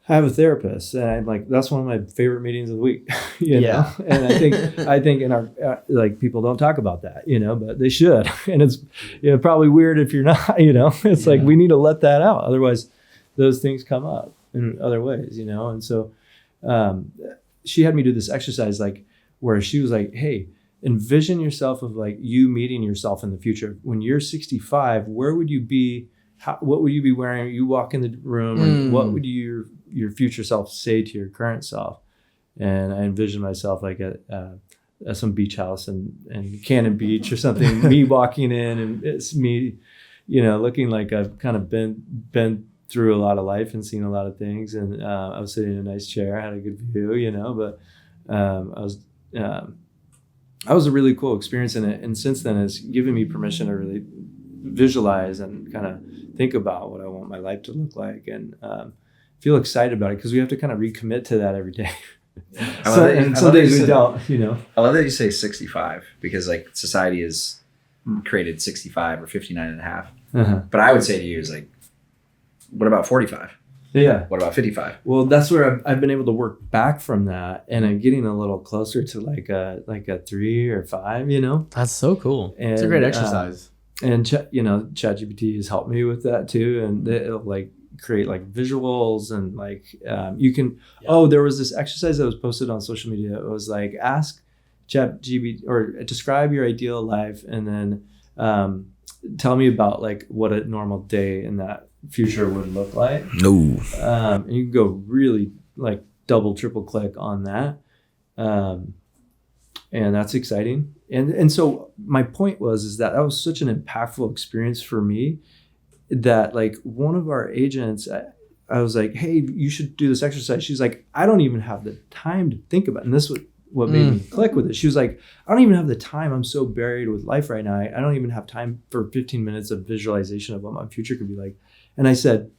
[SPEAKER 4] have a therapist, and I'm like, that's one of my favorite meetings of the week, you know? And I think in our, like people don't talk about that, you know, but they should. And it's, you know, probably weird if you're not, you know, it's like, we need to let that out. Otherwise those things come up in other ways, you know? And so, she had me do this exercise, like where she was like, hey, envision yourself of like you meeting yourself in the future. When you're 65, where would you be? What would you be wearing? You walk in the room, and what would your future self say to your current self? And I envisioned myself like at some beach house and Cannon Beach or something, me walking in, and it's me, you know, looking like I've kind of been through a lot of life and seen a lot of things. And I was sitting in a nice chair, I had a good view, you know, but that was a really cool experience in it. And since then, it's given me permission to really visualize and kind of think about what I want my life to look like, and feel excited about it, because we have to kind of recommit to that every day. Some days we don't, you know.
[SPEAKER 2] I love that you say 65, because like society has created 65 or 59 and a half. But I would say to you is like, what about 45?
[SPEAKER 4] Yeah.
[SPEAKER 2] What about 55?
[SPEAKER 4] Well, that's where I've been able to work back from that, and I'm getting a little closer to like a 3 or 5, you know.
[SPEAKER 3] That's so cool.
[SPEAKER 4] And,
[SPEAKER 3] it's a great exercise.
[SPEAKER 4] You know, ChatGPT has helped me with that too, and it'll like create like visuals and like you can. Yeah. Oh, there was this exercise that was posted on social media. It was like ask ChatGPT or describe your ideal life, and then tell me about like what a normal day in that future would look like.
[SPEAKER 5] No.
[SPEAKER 4] And you can go really like double, triple click on that. And that's exciting. And so my point is that was such an impactful experience for me that like one of our agents, I was like, hey, you should do this exercise. She's like, I don't even have the time to think about it. And this was what made me click with it. She was like, I don't even have the time. I'm so buried with life right now. I don't even have time for 15 minutes of visualization of what my future could be like. And I said,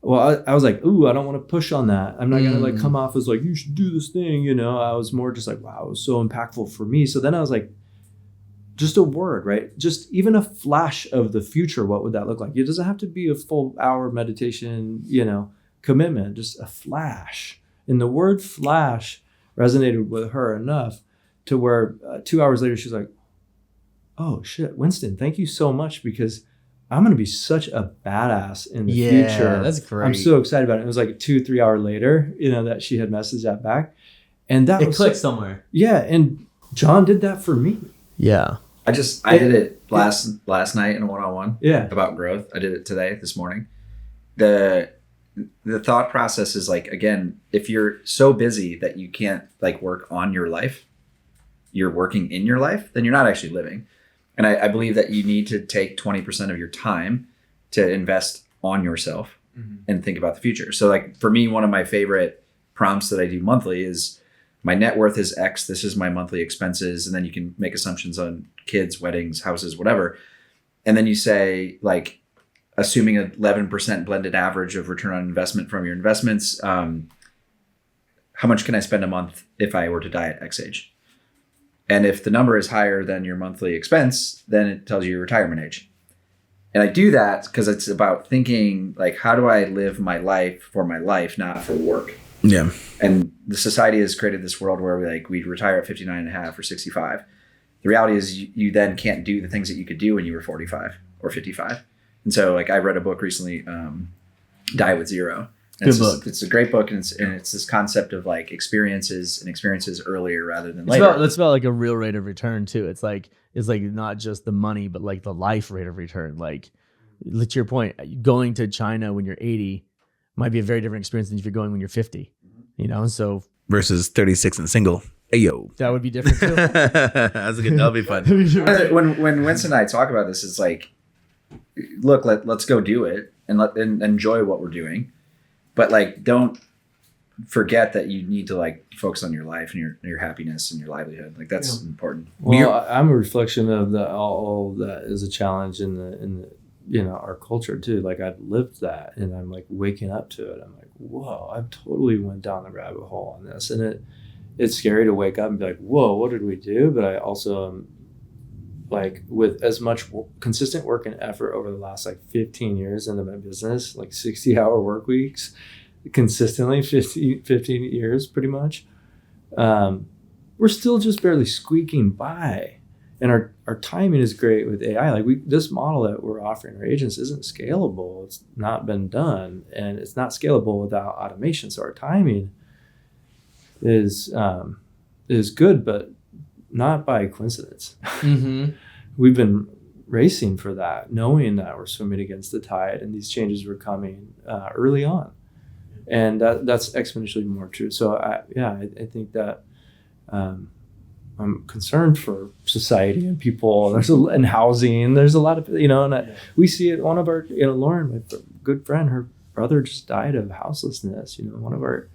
[SPEAKER 4] well, I was like, ooh, I don't want to push on that. I'm not going to like come off as like, you should do this thing. You know, I was more just like, wow, it was so impactful for me. So then I was like, just a word, right? Just even a flash of the future. What would that look like? It doesn't have to be a full hour meditation, commitment, just a flash. And the word flash resonated with her enough to where 2 hours later, she's like, oh shit, Winston, thank you so much, because I'm going to be such a badass in the future.
[SPEAKER 3] That's great.
[SPEAKER 4] I'm so excited about it. It was like 2-3 hours later, that she had messaged that back. And that
[SPEAKER 3] It
[SPEAKER 4] was
[SPEAKER 3] clicked somewhere.
[SPEAKER 4] Yeah. And Jon did that for me.
[SPEAKER 3] Yeah.
[SPEAKER 2] I did it last night in a one-on-one about growth. I did it this morning. The thought process is like, again, if you're so busy that you can't like work on your life, you're working in your life, then you're not actually living. And I believe that you need to take 20% of your time to invest on yourself and think about the future. So like for me, one of my favorite prompts that I do monthly is my net worth is X. This is my monthly expenses. And then you can make assumptions on kids, weddings, houses, whatever. And then you say like, assuming 11% blended average of return on investment from your investments, how much can I spend a month if I were to die at X age? And if the number is higher than your monthly expense, then it tells you your retirement age. And I do that because it's about thinking like, how do I live my life for my life, not for work?
[SPEAKER 5] Yeah.
[SPEAKER 2] And the society has created this world where we retire at 59 and a half or 65. The reality is you then can't do the things that you could do when you were 45 or 55. And so like I read a book recently, Die with Zero.
[SPEAKER 3] Good book.
[SPEAKER 2] It's a great book, and it's this concept of like experiences earlier rather than later.
[SPEAKER 3] It's about like a real rate of return too. It's like not just the money, but like the life rate of return. Like to your point, going to China when you're 80 might be a very different experience than if you're going when you're 50. So
[SPEAKER 5] Versus 36 and single. Ayo.
[SPEAKER 3] that would be different too.
[SPEAKER 5] That's good. That'll be fun.
[SPEAKER 2] When Winston and I talk about this, it's like, look, let's go do it and enjoy what we're doing. But like, don't forget that you need to like focus on your life and your happiness and your livelihood. Like that's important.
[SPEAKER 4] Well, I'm a reflection of all that is a challenge in the our culture too. Like I've lived that, and I'm like waking up to it. I'm like, whoa, I've totally went down the rabbit hole on this, and it's scary to wake up and be like, whoa, what did we do? But I also am like, with as much consistent work and effort over the last like 15 years into my business, like 60-hour work weeks, consistently 15 years pretty much, we're still just barely squeaking by. And our timing is great with AI. Like this model that we're offering our agents isn't scalable. It's not been done, and it's not scalable without automation. So our timing is good, but not by coincidence.
[SPEAKER 3] Mm-hmm.
[SPEAKER 4] We've been racing for that, knowing that we're swimming against the tide, and these changes were coming early on, and that's exponentially more true. So I think that I'm concerned for society and people. And housing. There's a lot of we see it. One of our Lauren, my good friend, her brother just died of houselessness. One of our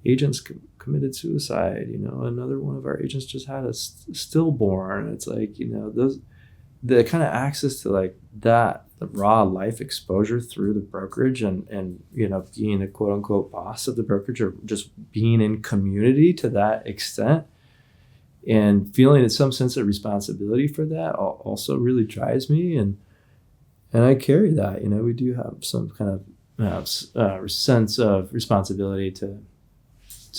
[SPEAKER 4] agents committed suicide. Another one of our agents just had a stillborn. It's like the kind of access to like that, the raw life exposure through the brokerage and being the quote unquote boss of the brokerage, or just being in community to that extent and feeling some sense of responsibility for that also really drives me, and I carry that. We do have some kind of sense of responsibility to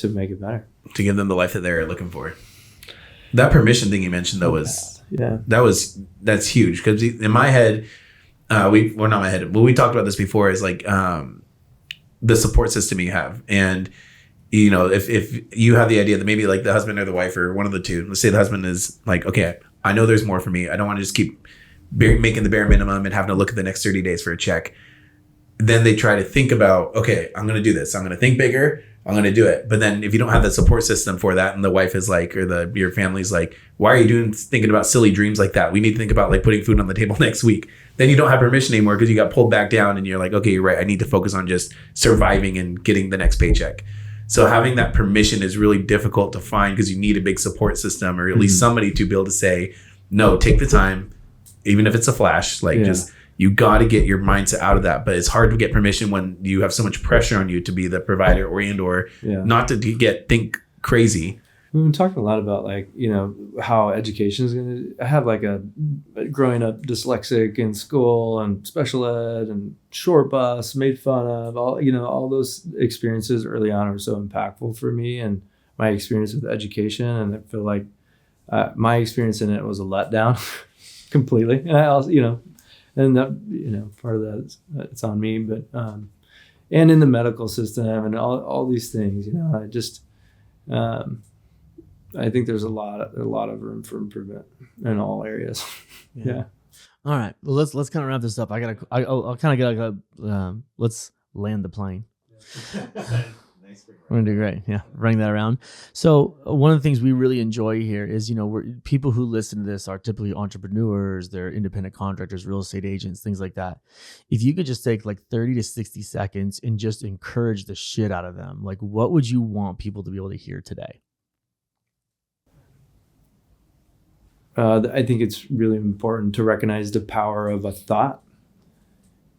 [SPEAKER 4] make it better,
[SPEAKER 5] to give them the life that they're looking for. That permission thing you mentioned though that's huge, because in my head, not my head, but we talked about this before, is like the support system you have. And if you have the idea that maybe like the husband or the wife or one of the two, let's say the husband is like, okay, I know there's more for me, I don't want to just keep making the bare minimum and having to look at the next 30 days for a check. Then they try to think about, okay, I'm going to do this, I'm going to think bigger, I'm going to do it. But then if you don't have that support system for that, and the wife is like, or your family's like, why are you thinking about silly dreams like that? We need to think about like putting food on the table next week. Then you don't have permission anymore because you got pulled back down, and you're like, okay, you're right, I need to focus on just surviving and getting the next paycheck. So having that permission is really difficult to find, because you need a big support system, or at least somebody to be able to say, no, take the time, even if it's a flash, just, you got to get your mindset out of that. But it's hard to get permission when you have so much pressure on you to be the provider or not to think crazy.
[SPEAKER 4] We've been talking a lot about like, how education is going to, I have like growing up dyslexic in school and special ed and short bus, made fun of, all those experiences early on were so impactful for me and my experience with education. And I feel like my experience in it was a letdown completely. And I also, and that, part of that is, it's on me, but, and in the medical system and all these things, I just, I think there's a lot of room for improvement in all areas. Yeah.
[SPEAKER 3] All right. Well, let's kind of wrap this up. I'll kind of get let's land the plane. We're gonna do great. Yeah, running that around. So one of the things we really enjoy here is, people who listen to this are typically entrepreneurs, they're independent contractors, real estate agents, things like that. If you could just take like 30 to 60 seconds and just encourage the shit out of them, like what would you want people to be able to hear today?
[SPEAKER 4] I think it's really important to recognize the power of a thought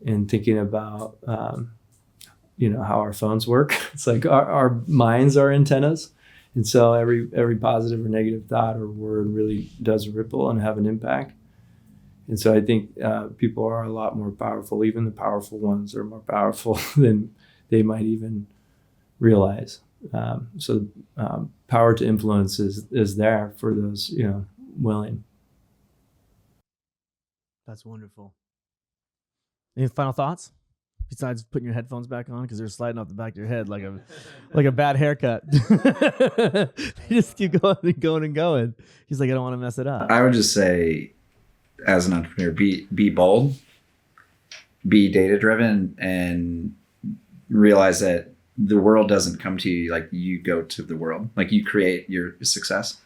[SPEAKER 4] and thinking about, how our phones work. It's like our minds are antennas. And so every positive or negative thought or word really does ripple and have an impact. And so I think people are a lot more powerful. Even the powerful ones are more powerful than they might even realize. So power to influence is there for those, willing.
[SPEAKER 3] That's wonderful. Any final thoughts besides putting your headphones back on because they're sliding off the back of your head like a bad haircut? They just keep going and going and going. He's like, I don't want to mess it up.
[SPEAKER 2] I would just say, as an entrepreneur, be bold, be data driven, and realize that the world doesn't come to you, like you go to the world, like you create your success.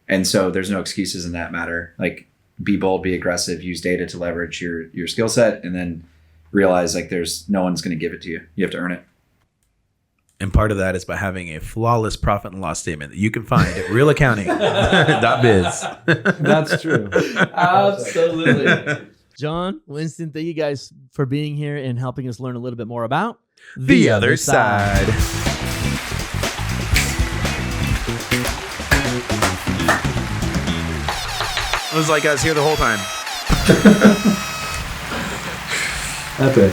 [SPEAKER 2] And so there's no excuses in that matter. Like be bold, be aggressive, use data to leverage your skill set, and then realize like there's no one's going to give it to you. You have to earn it.
[SPEAKER 5] And part of that is by having a flawless profit and loss statement that you can find at realaccounting.biz.
[SPEAKER 4] That's true. Absolutely.
[SPEAKER 3] John, Winston, thank you guys for being here and helping us learn a little bit more about
[SPEAKER 5] the other side. It was like I was here the whole time.
[SPEAKER 4] Epic.